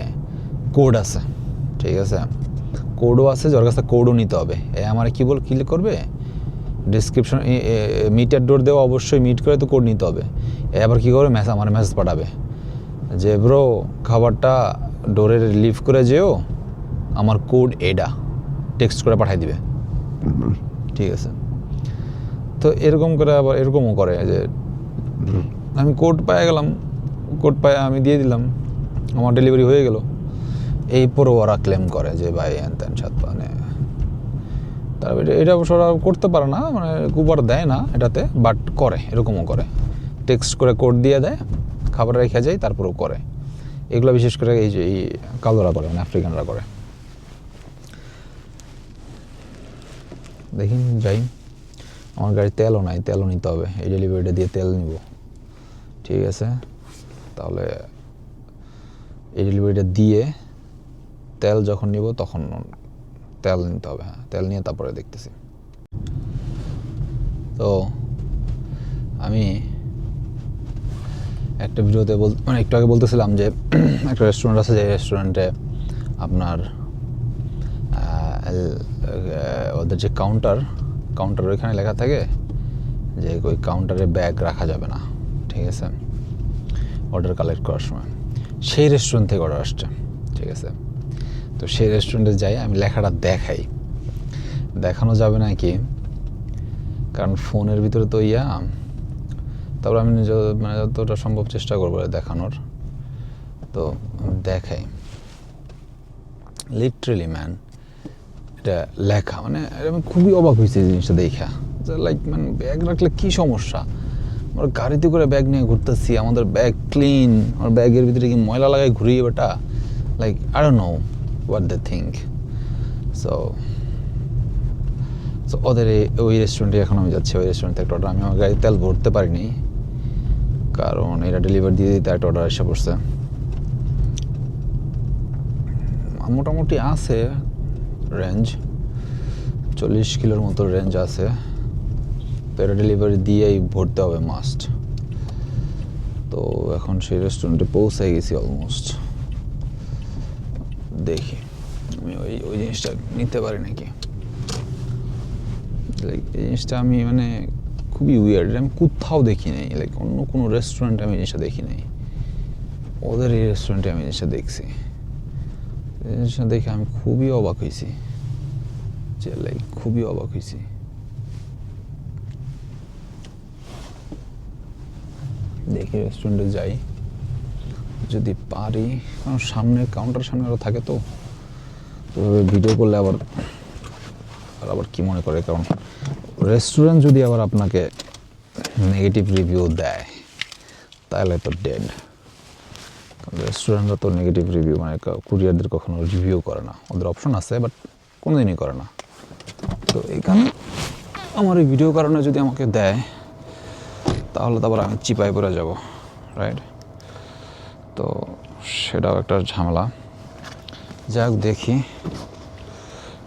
কোড আছে, ঠিক আছে, কোডও আছে, যার কাছে কোডও নিতে হবে। আমার কি করবে, ডিসক্রিপশন মিটার ডোর দেওয়া অবশ্যই মিট করে তো কোড নিতে হবে। আবার কী করবে, আমার মেসেজ পাঠাবে যে ব্রো খাবারটা ডোরে লিভ করে যেও, আমার কোড এটা টেক্সট করে পাঠিয়ে দিবে, ঠিক আছে? তো এরকম করে আবার এরকমও করে যে আমি কোড পেয়ে গেলাম, কোড পায়ে আমি দিয়ে দিলাম, আমার ডেলিভারি হয়ে গেল। এই পরে ওরা ক্লেম করে যে ভাই হ্যান সাত, মানে তারপরে এটা অবশ্য ওরা করতে পারে না, মানে কুপার দেয় না এটাতে, বাট করে, এরকমও করে, টেক্সট করে কোড দিয়ে দেয়, খাবার রেখে যায়, তারপরেও করে। এগুলো বিশেষ করে এই যে এই কালোরা করে, মানে আফ্রিকানরা করে। দেখি যাই, আমার গাড়ি তেলও নাই, তেলও নিতে হবে, এই ডেলিভারিটা দিয়ে তেল নিব, ঠিক আছে? তাহলে এই ডেলিভারিটা দিয়ে তেল যখন নিব তখন তেল নিতে হবে, হ্যাঁ তেল নিয়ে তারপরে দেখতেছি। তো আমি একটা ভিডিওতে মানে একটু আগে বলতেছিলাম যে একটা রেস্টুরেন্ট আছে, যে রেস্টুরেন্টে আপনার ওদের যে কাউন্টার ওইখানে লেখা থাকে যে ওই কাউন্টারে ব্যাগ রাখা যাবে না, ঠিক আছে, অর্ডার কালেক্ট করার সময়। সেই রেস্টুরেন্ট থেকে অর্ডার আসছে, ঠিক আছে। তো সেই রেস্টুরেন্টে যাই, আমি লেখাটা দেখানো যাবে না কি, কারণ ফোনের ভিতরে তো তারপর আমি মানে যতটা সম্ভব চেষ্টা করবো দেখানোর। তো দেখাই লিটারেলি ম্যান, এটা লেখা, মানে আমি খুবই অবাক হয়েছি এই জিনিসটা দেখা, লাইক মানে ব্যাগ রাখলে কী সমস্যা, আমরা গাড়িতে করে ব্যাগ নিয়ে ঘুরতেছি, আমাদের ব্যাগ ক্লিন, আমার ব্যাগের ভিতরে কি ময়লা লাগাই ঘুরিয়ে বেটা, like I don't know what they think. So ওদের ওই রেস্টুরেন্টে এখন আমি যাচ্ছি, ওই রেস্টুরেন্ট থেকে একটা অর্ডার, আমি আমার গাড়িতে তেল ভরতে পারিনি কারণ এরা ডেলিভারি দিয়ে দিতে একটা অর্ডার এসে পড়ছে। মোটামুটি আছে রেঞ্জ, 40 কিলোর মতো রেঞ্জ আছে, তো এটা ডেলিভারি দিয়েই ভরতে হবে মাস্ট। তো এখন সেই রেস্টুরেন্টে পৌঁছে গেছি অলমোস্ট, দেখি আমি ওই জিনিসটা নিতে পারি নাকি। লাইক এই জিনিসটা আমি মানে খুবই উইয়ার্ড, আমি কোথাও দেখি নাই, লাইক অন্য কোনো রেস্টুরেন্টে আমি জিনিসটা দেখি নাই, ওদের এই রেস্টুরেন্টে আমি জিনিসটা দেখছি। জিনিসটা দেখে আমি খুবই অবাক হয়েছি, যে লাইক খুবই অবাক হয়েছি। দেখি রেস্টুরেন্টে যাই যদি পারি, কারণ সামনে কাউন্টার সামনে আরও থাকে, তো ভিডিও করলে আবার কি মনে করে, কারণ রেস্টুরেন্ট যদি আবার আপনাকে নেগেটিভ রিভিউ দেয় তাহলে তো ডেড। কারণ রেস্টুরেন্টরা তো নেগেটিভ রিভিউ মানে কুরিয়ারদের কখনো রিভিউ করে না, ওদের অপশন আছে বাট কোনোদিনই করে না। তো এইখানে আমার এই ভিডিও কারণে যদি আমাকে দেয় তাহলে তারপর আমি চিপায় পড়ে যাব, রাইট? তো সেটাও একটা ঝামেলা। যাক দেখি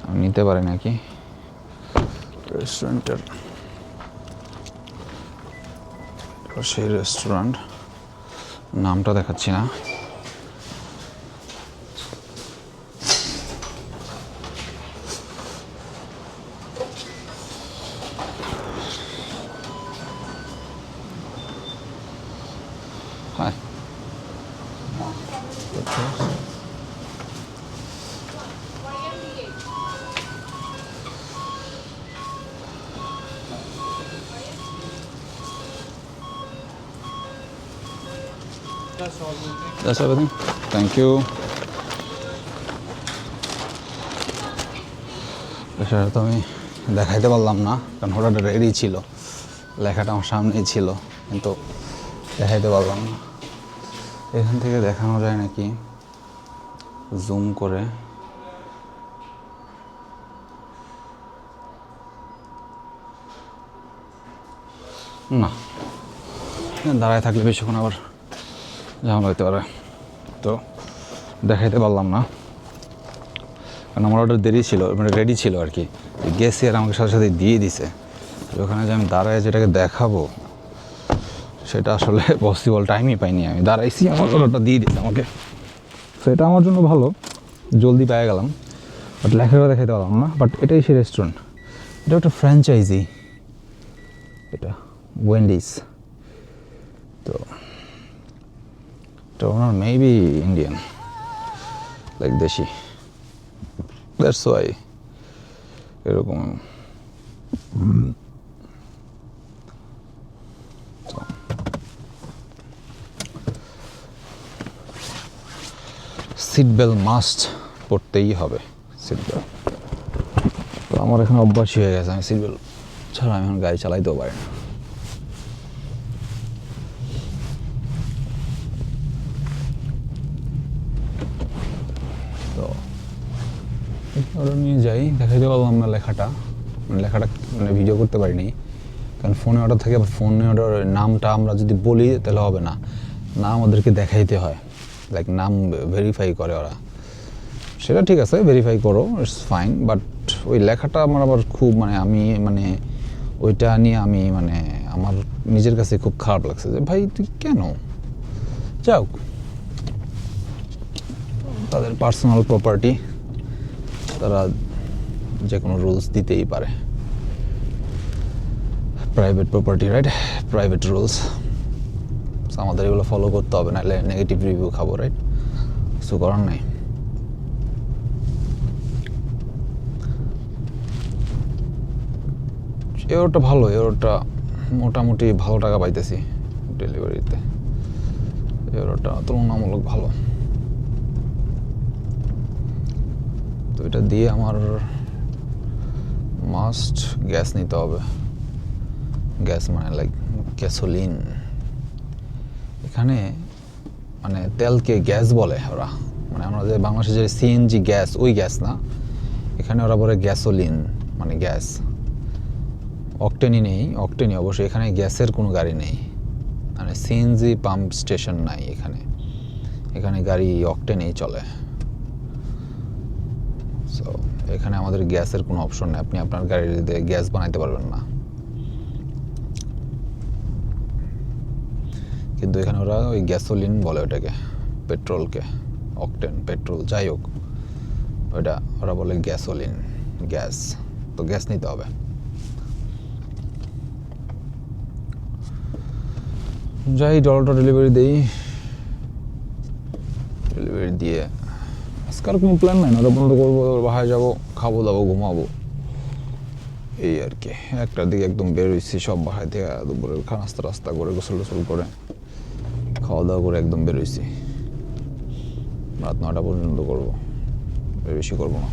আমি নিতে পারি নাকি। রেস্টুরেন্টের সেই রেস্টুরেন্ট নামটা দেখাচ্ছি না, হ্যাঁ That's everything. Thank you. সেটা তো আমি দেখাইতে পারলাম না কারণ ওটা রেডি ছিল, লেখাটা আমার সামনেই ছিল, কিন্তু দেখাইতে পারলাম না। এখান থেকে দেখানো যায় নাকি জুম করে? না, দাঁড়ায় থাকলে বেশিক্ষণ আবার ঝামেলা হইতে পারে, তো দেখাইতে পারলাম না কারণ আমার অর্ডার দেরি ছিল, মানে রেডি ছিল আর কি। গেছি আর আমাকে সাথে সাথে দিয়ে দিছে, ওখানে যে আমি দাঁড়ায় যেটাকে দেখাবো সেটা আসলে পসিবল টাইমই পাইনি। আমি দাঁড়াইছি, আমার অর্ডারটা দিয়ে দিচ্ছে আমাকে, তো এটা আমার জন্য ভালো, জলদি পেয়ে গেলাম। বাট লেখাটা দেখাইতে পারলাম না। বাট এটাই সেই রেস্টুরেন্ট, এটা একটা ফ্র্যাঞ্চাইজি, এটা ওয়েন্ডিস। তো এটা ওনার মেবি ইন্ডিয়ান, লাইক দেশি, দ্যাটস ওয়াই এরকম। সিট বেল্ট মাস্ট পরতেই হবে, সিট বেল্ট। তো আমার এখন অভ্যাসই হয়ে গেছে, আমি সিট বেল্ট ছাড়া আমি এখন গাড়ি চালাইতেও পারি না। তো অর্ডার নিয়ে যাই, দেখাইতে পারলাম না লেখাটা, মানে ভিডিও করতে পারিনি কারণ ফোনে অর্ডার থাকে। ফোনে অর্ডার নামটা আমরা যদি বলি তাহলে হবে না, নাম ওদেরকে দেখাইতে হয়, লাইক নাম ভেরিফাই করে ওরা। সেটা ঠিক আছে, ভেরিফাই করো, ইটস ফাইন, বাট ওই লেখাটা আমার আবার খুব আমি ওইটা নিয়ে আমার নিজের কাছে খুব খারাপ লাগছে যে ভাই তুই কেন, যাও, তাদের পার্সোনাল প্রপার্টি, তারা যে কোনো রুলস দিতেই পারে, private property, right, private rules, আমাদের এগুলো ফলো করতে হবে, নাহলে নেগেটিভ রিভিউ খাবো, রাইট, কিছু করার নাই। এরোটা ভালো, এরোটা মোটামুটি ভালো টাকা পাইতেছি ডেলিভারিতে, এরোটা তুলনামূলক ভালো। তো এটা দিয়ে আমার মাস্ট গ্যাস নিতে হবে, গ্যাস লাইক গ্যাসোলিন। এখানে তেলকে গ্যাস বলে ওরা, আমরা যে বাংলাদেশে যে সিএনজি গ্যাস, ওই গ্যাস না, এখানে ওরা বলে গ্যাসোলিন, গ্যাস। অকটেনই নেই, অকটেনই অবশ্যই, এখানে গ্যাসের কোনো গাড়ি নেই, সিএনজি পাম্প স্টেশন নাই এখানে, এখানে গাড়ি অকটেনেই চলে। সো এখানে আমাদের গ্যাসের কোনো অপশন নেই, আপনি আপনার গাড়িতে গ্যাস বানাইতে পারবেন না। কিন্তু এখানে ওরা ওই গ্যাসোলিন বলে ওটাকে, পেট্রোলকে, অকটেন পেট্রোল যাই হোক, ওটা ওরা বলে গ্যাসোলিন, গ্যাস। তো গ্যাস নিতে হবে। যাই, ডলারটা ডেলিভারি দিই, ডেলিভারি দিয়ে আজকাল কোনো প্ল্যান নাই, ওটা বন্ধ করবো, বাসায় যাবো, খাবো দাবো, ঘুমাবো, এই আর কি। একটার দিকে একদম বের হয়েছি, সব বাসায় থেকে দুপুরের নাস্তা রাস্তা করে, গোসল টোসল করে, খাওয়া দাওয়া করে একদম বের হয়েছি। রাত 9টা পর্যন্ত করবো, বেশি করবো না।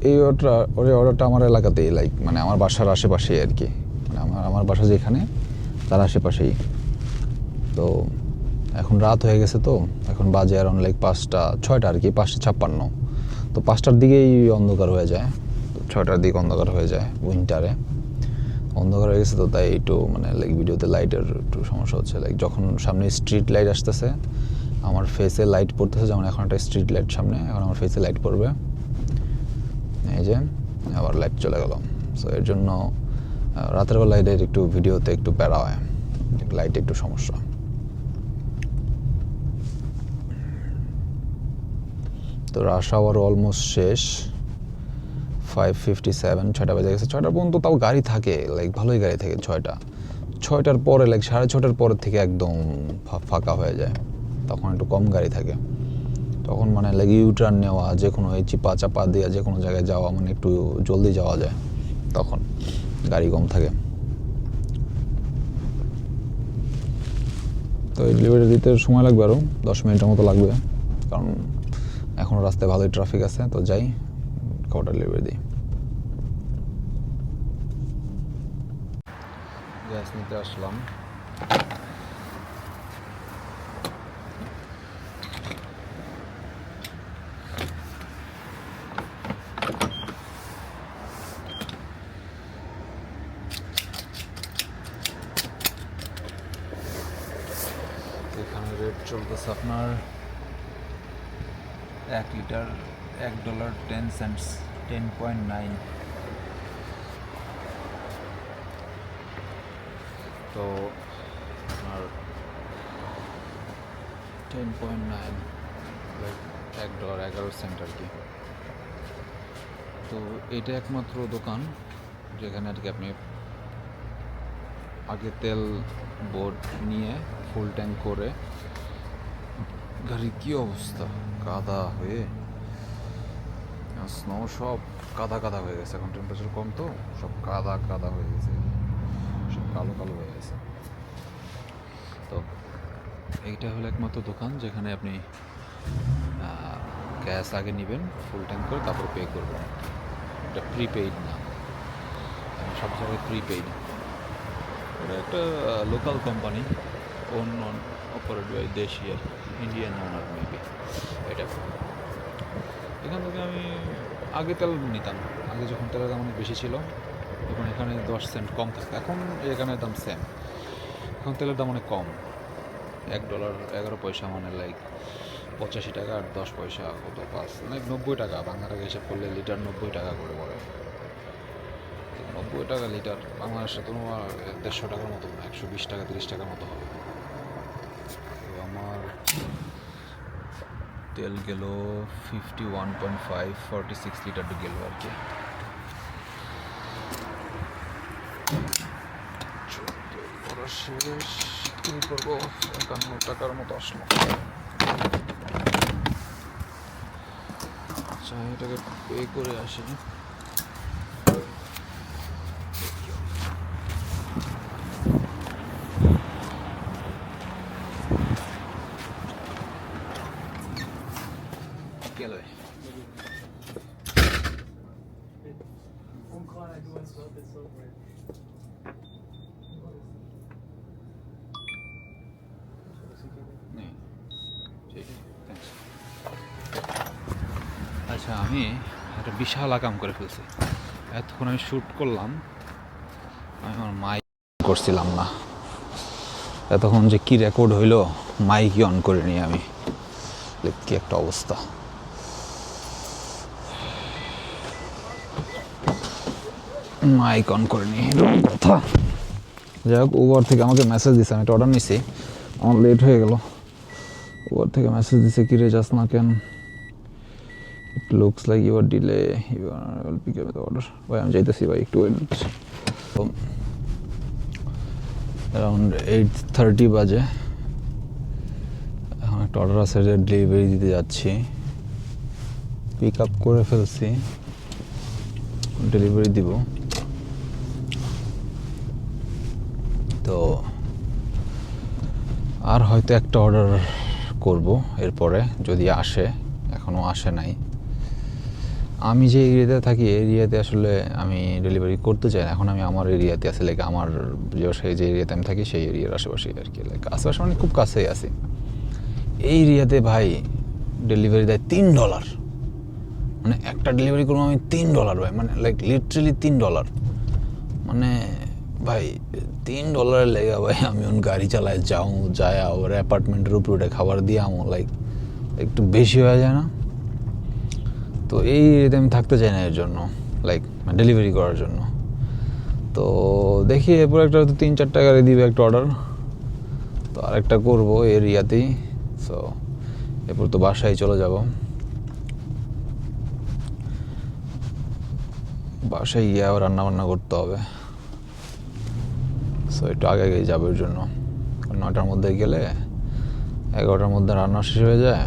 এই অর্ডারটা আমার এলাকাতেই, লাইক আমার বাসার আশেপাশেই আর কি, আমার বাসা যেখানে তার আশেপাশেই। তো এখন রাত হয়ে গেছে, তো এখন বাজে অ্যারাউন্ড লাইক 6টা আর কি, 5:56। তো 5টার দিকেই অন্ধকার হয়ে যায়, 6টার দিকে অন্ধকার হয়ে যায়, উইন্টারে অন্ধকার হয়ে গেছে। তো তাই একটু লাইক ভিডিওতে লাইটের একটু সমস্যা হচ্ছে, লাইক যখন সামনে স্ট্রিট লাইট আসতেছে, আমার ফেসে লাইট পড়তেছে, যেমন এখন একটা স্ট্রিট লাইট সামনে, এখন আমার ফেসে লাইট পড়বে, এই যে আবার লাইট চলে গেল। সো এর জন্য রাতের বেলা লাইটের একটু ভিডিওতে একটু প্যারা হয়, লাইটে একটু সমস্যা। তো রাশ আওয়ার অলমোস্ট শেষ, 5:57, 6টা বেজে গেছে। 6টা পর্যন্ত তাও গাড়ি থাকে, লাইক ভালোই গাড়ি থাকে। 6টার পরে লাইক 6:30টার পরের থেকে একদম ফাঁকা হয়ে যায়, তখন একটু কম গাড়ি থাকে। তখন লাইক ইউটার্ন নেওয়া, যে কোনো এই চিপা চাপা দিয়ে যে কোনো জায়গায় যাওয়া, একটু জলদি যাওয়া যায়, তখন গাড়ি কম থাকে। তো এই ডেলিভারি দিতে সময় লাগবে আরও 10 মিনিটের মতো লাগবে, কারণ এখনও রাস্তায় ভালোই ট্রাফিক আছে। তো যাই, খাবারটা ডেলিভারি দিই। গ্যাস নিতে আসলাম, এখানে রেট চলতেছে আপনার 1 লিটার $1.10, 10.9। তো আপনার 10.9 লাইক $1.11 আর কি। তো এটা একমাত্র দোকান যেখানে আর কি আপনি আগে তেল বোর্ড নিয়ে ফুল ট্যাঙ্ক করে, গাড়ির কী অবস্থা, কাদা হয়ে, স্নো সব কাদা কাদা হয়ে গেছে, এখন টেম্পারেচার কম, তো সব কাদা কাদা হয়ে গেছে, সব কালো কালো হয়ে গেছে। তো এইটা হলো একমাত্র দোকান যেখানে আপনি গ্যাস আগে নেবেন ফুল ট্যাঙ্ক করে, তারপর পে করবেন। এটা প্রিপেইড না, সব জায়গায় প্রিপেইড। এটা একটা local company, non operate by দেশি আর ইন্ডিয়ান ওনার মেবি। এটা এখান থেকে আমি আগে তেল নিতাম, আগে যখন তেলের দাম অনেক বেশি ছিল, তখন এখানে 10 সেন্ট কম থাকে, এখন এখানে দাম সেম। এখন তেলের দাম অনেক কম, $1.11 মানে লাইক 85 টাকা আর 10 পয়সা, কত 5 লাইক 90 টাকা বাংলা টাকা হিসাব করলে লিটার 90 টাকা করে পড়ে। 90 টাকা লিটার বাংলাদেশে তো 150 টাকার মতো, 120 টাকা 30 টাকার মতো হবে। তো আমার তেল গেল 51.5, 46 লিটার গেল আর কি। শেষ কি করবো, 51 টাকার মতো আসলো। আচ্ছা, এটাকে পে করে আসি। আচ্ছা, আমি একটা বিশাল আকাম করে ফেলছি। এতক্ষণ আমি শ্যুট করলাম, আমি আমার মাইক করছিলাম না। এতক্ষণ যে কি রেকর্ড হইলো, মাইকই অন করিনি আমি। কি একটা অবস্থা। মাইক অন করিনি, এরকম কথা। যাই হোক, উবার থেকে আমাকে মেসেজ দিছে, আমি একটা অর্ডার নিছি, আমার লেট হয়ে গেল। উবার থেকে মেসেজ দিছে, কি রে যাস না কেন, it looks like you are delay, you will pick up the order. ভাই আমি যাইতেছি ভাই, একটু ওয়েট। অ্যারাউন্ড 8:30 বাজে, এখন একটা অর্ডার আছে, ডেলিভারি দিতে যাচ্ছি। পিক আপ করে ফেলছি, ডেলিভারি দিব। তো আর হয়তো একটা অর্ডার করব এরপরে, যদি আসে। এখনও আসে নাই। আমি যে এরিয়াতে থাকি, এরিয়াতে আসলে আমি ডেলিভারি করতে চাই না। এখন আমি আমার এরিয়াতে আছি, লাইক আমার যে এরিয়াতে আমি থাকি সেই এরিয়ার আশেপাশে আর কি, লাইক আশেপাশে মানে খুব কাছেই আছি। এই এরিয়াতে ভাই ডেলিভারি দেয় $3, মানে একটা ডেলিভারি করবো আমি $3 ভাই, মানে লাইক লিটারালি $3। মানে ভাই $3 লেগে ভাই আমি গাড়ি চালায় যায় আবার অ্যাপার্টমেন্টের উপরে উঠে খাবার দিয়ে আমো, লাইক একটু বেশি হয়ে যায় না? তো এই এরিয়াতে আমি থাকতে চাই না এর জন্য, লাইক ডেলিভারি করার জন্য। তো দেখি এরপর একটা হয়তো 3-4 টাকারে দিবে একটা অর্ডার, তো আরেকটা করবো এরিয়াতেই। সো এরপর তো বাসায় চলে যাব, বাসায় গিয়ে আবার রান্নাবান্না করতে হবে। সো একটু আগে আগে যাবো এর জন্য, 9টার মধ্যে গেলে 11টার মধ্যে রান্না শেষ হয়ে যায়।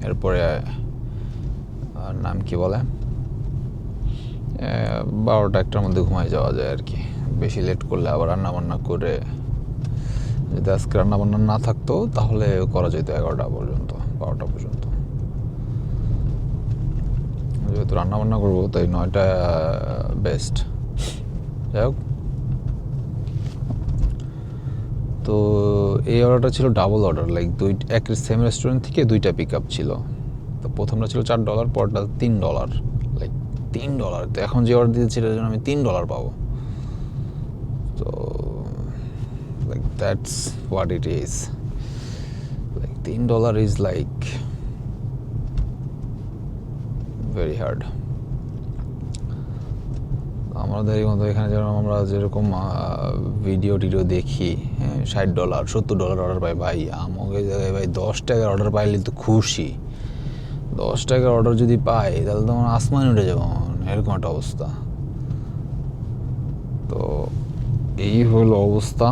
এরপরে নাম কি বলে 12টা-1টার মধ্যে ঘুমাই যাওয়া যায় আর কি। বেশি লেট করলে আবার রান্নাবান্না করে, যদি আজকে রান্নাবান্না না থাকতো তাহলে করা যেত 11টা পর্যন্ত, 12টা পর্যন্ত। যেহেতু রান্নাবান্না করবো তাই 9টা বেস্ট। যাই হোক, তো এই অর্ডারটা ছিল ডাবল অর্ডার, লাইক এক সেম রেস্টুরেন্ট থেকে 2টা পিক আপ ছিল। তো প্রথমটা ছিল $4, পরটা $3, লাইক $3। তো এখন যে অর্ডার দিয়েছি এটার জন্য আমি $3 পাবো। তো like that's what it is, like $3 is like very hard. আমাদের মতো এখানে যেরকম আমরা যেরকম ভিডিও টিডিও দেখি, হ্যাঁ, $60 $70 অর্ডার পাই ভাই। আমাকে জায়গায় ভাই 10 টাকার অর্ডার পাইলে তো খুশি। 10 টাকার অর্ডার যদি পাই তাহলে তো আমার আসমানে উঠে যাবো, এরকম একটা অবস্থা। তো এই হলো অবস্থা।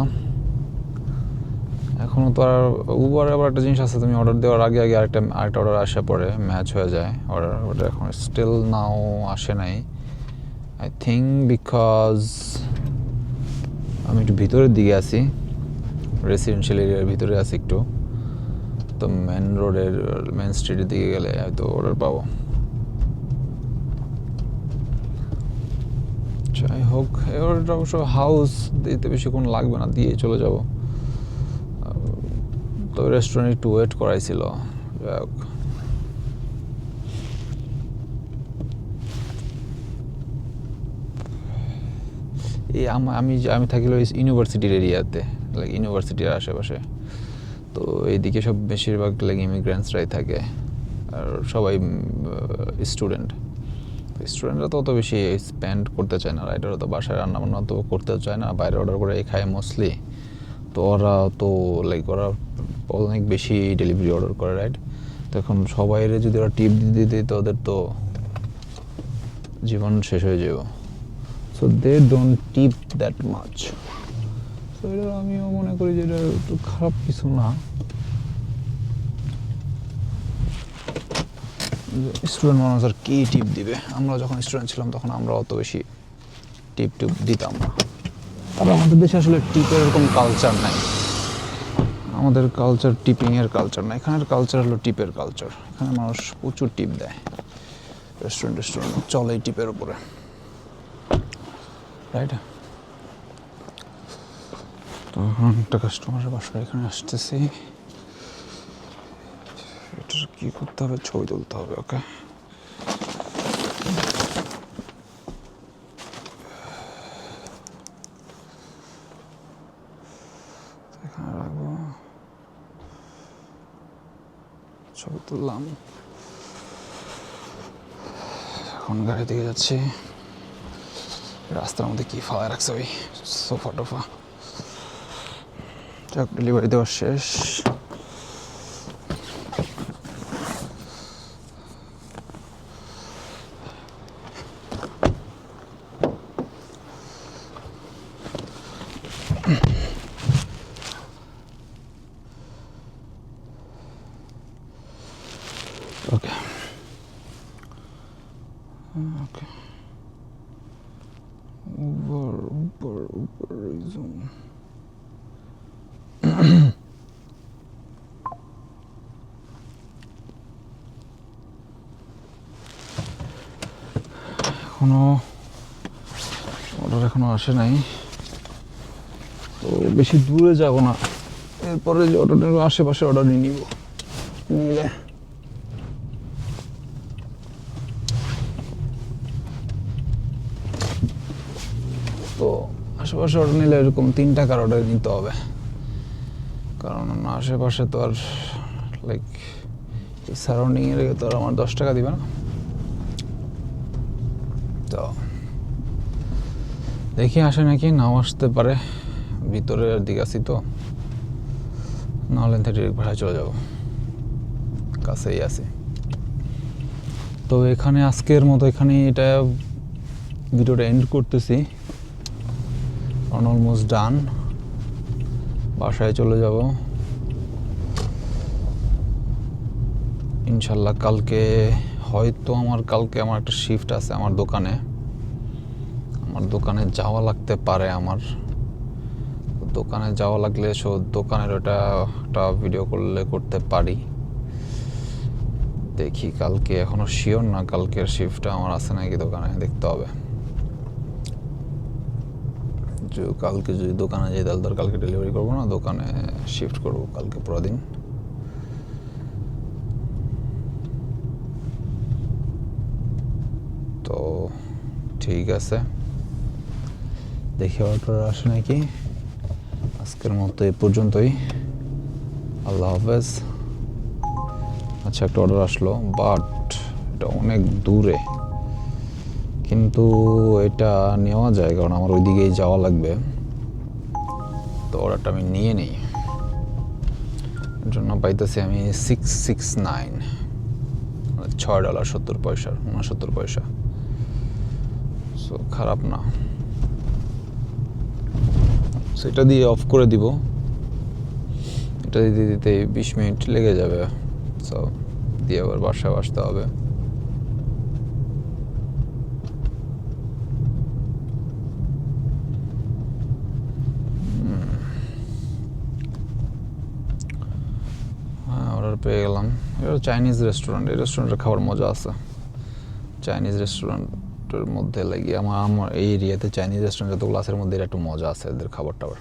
এখনও তো আর উবারে আবার একটা জিনিস আছে, তুমি অর্ডার দেওয়ার আগে আগে আরেকটা অর্ডার আসা পরে ম্যাচ হয়ে যায় অর্ডার, ওটা এখন স্টিল নাও আসে নাই। আই থিঙ্ক বিকজ আমি একটু ভিতরের দিকে আছি, রেসিডেন্সিয়াল এরিয়ার ভিতরে আছি একটু। তো মেন স্ট্রিটের দিকে গেলে হয়তো অর্ডার পাবো। যাই হোক, এবার অবশ্য হাউস দিতে বেশিক্ষণ লাগবে না, দিয়ে চলে যাব। তবে রেস্টুরেন্ট একটু ওয়েট করাইছিল। যাই হোক, এই আমি থাকি হলো ইউনিভার্সিটির এরিয়াতে, লাইক ইউনিভার্সিটির আশেপাশে। তো এইদিকে সব বেশিরভাগ লাইক ইমিগ্রেন্টসরাই থাকে, আর সবাই স্টুডেন্টরা তো অত বেশি স্পেন্ড করতে চায় না, রাইট? ওরা তো বাসায় রান্নাবান্না তো করতে চায় না, বাইরে অর্ডার করে খায় মোস্টলি। তো ওরা তো লাইক ওরা অনেক বেশি ডেলিভারি অর্ডার করে, রাইট? তো এখন সবাইরে যদি ওরা টিপ দিতে দিত, ওদের তো জীবন শেষ হয়ে যাব। So they don't tip that much. তো এটা আমিও মনে করি যে এটা একটু খারাপ কিছু না। স্টুডেন্ট মানুষ আর কি টিপ দিবে? আমরা যখন স্টুডেন্ট ছিলাম তখন আমরা অত বেশি টিপ দিতাম না। তবে আমাদের দেশে আসলে টিপের এরকম কালচার নাই। আমাদের কালচার টিপিংয়ের কালচার না, এখানের কালচার হলো টিপের কালচার। এখানে মানুষ প্রচুর টিপ দেয়, রেস্টুরেন্ট চলেই টিপের উপরে, রাইট? তো এখন একটা কাস্টমারের বাসায় এখানে আসতেছি, এটার কী করতে হবে? ছবি তুলতে হবে। ওকে, এখানে রাখবো, ছবি তুললাম। এখন গাড়ি দিকে যাচ্ছি। রাস্তার মধ্যে কি ফালা রাখছে ওই সোফা টোফা। যাক, ডেলিভারি দেওয়া শেষ। ওকে ওকে, উপর রিজুম। এখনো আসে নাই, তো বেশি দূরে যাব না। এরপরে যে অর্ডার আশেপাশে অর্ডার নিব, নিলে তো আশেপাশে অর্ডার নিলে এরকম 3 টাকার অর্ডার নিতে হবে, কারণ আশেপাশে তো আর লাইক এই সারাউন্ডিং এর তো আর আমার 10 টাকা দিবে না। তো দেখি আসে নাকি, নাও আসতে পারে। ভিতরের দিকে আছি তো, নাহলে ডিরেক্ট ভাড়ায় চলে যাব, কাছেই আছে। তো এখানে আজকের মতো এখানে এটা ভিডিওটা এন্ড করতেছি। অলমোস্ট ডান, বাসায় চলে যাব ইনশাল্লাহ। কালকে হয়তো আমার একটা শিফট আছে আমার দোকানে যাওয়া লাগতে পারে। আমার দোকানে যাওয়া লাগলে দোকানের ওটা একটা ভিডিও করতে পারি। দেখি কালকে, এখনো শিওর না কালকের শিফটটা আমার আছে নাকি দোকানে, দেখতে হবে। কালকে যদি দোকানে যাই তাহলে ধর কালকে ডেলিভারি করবো না, দোকানে শিফট করবো কালকে পুরো দিন। তো ঠিক আছে, দেখি অর্ডার আসে নাকি। আজকের মতো এই পর্যন্তই, আল্লাহ হাফেজ। আচ্ছা, একটা অর্ডার আসলো, বাট এটা অনেক দূরে, কিন্তু এটা নেওয়া যায় কারণ আমার ওইদিকেই যাওয়া লাগবে। তো অর্ডারটা আমি নিয়ে নিই। এর জন্য পাইতেছি আমি $669, $6.70, 69 সো খারাপ না। সেটা দিয়ে অফ করে দিব, এটা দিতে 20 মিনিট লেগে যাবে। সো দিয়ে আবার বাসায় আসতে হবে। অর্ডার পেয়ে গেলাম। এটা চাইনিজ রেস্টুরেন্ট, এই রেস্টুরেন্টের খাবার মজা আছে। চাইনিজ রেস্টুরেন্টের মধ্যে লাগে আমার এই এরিয়াতে চাইনিজ রেস্টুরেন্ট যত ক্লাসের মধ্যে একটু মজা আছে এদের খাবার টাবার।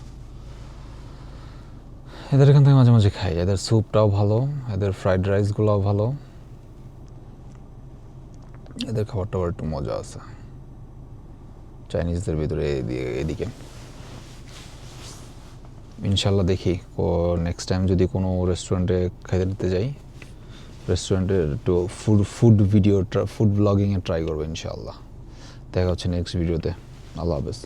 এদের এখান থেকে মাঝে মাঝে খাই, এদের স্যুপটাও ভালো, এদের ফ্রাইড রাইসগুলোও ভালো, এদের খাবার টাবার একটু মজা আছে। চাইনিজদের ভিতরে এদিকে ইনশাল্লাহ দেখি নেক্সট টাইম যদি কোনো রেস্টুরেন্টে খাইতে দিতে যাই, রেস্টুরেন্টে একটু ফুড ব্লগিংয়ে ট্রাই করবো ইনশাআল্লাহ। দেখা হচ্ছে নেক্সট ভিডিওতে। আল্লাহ হাফেজ।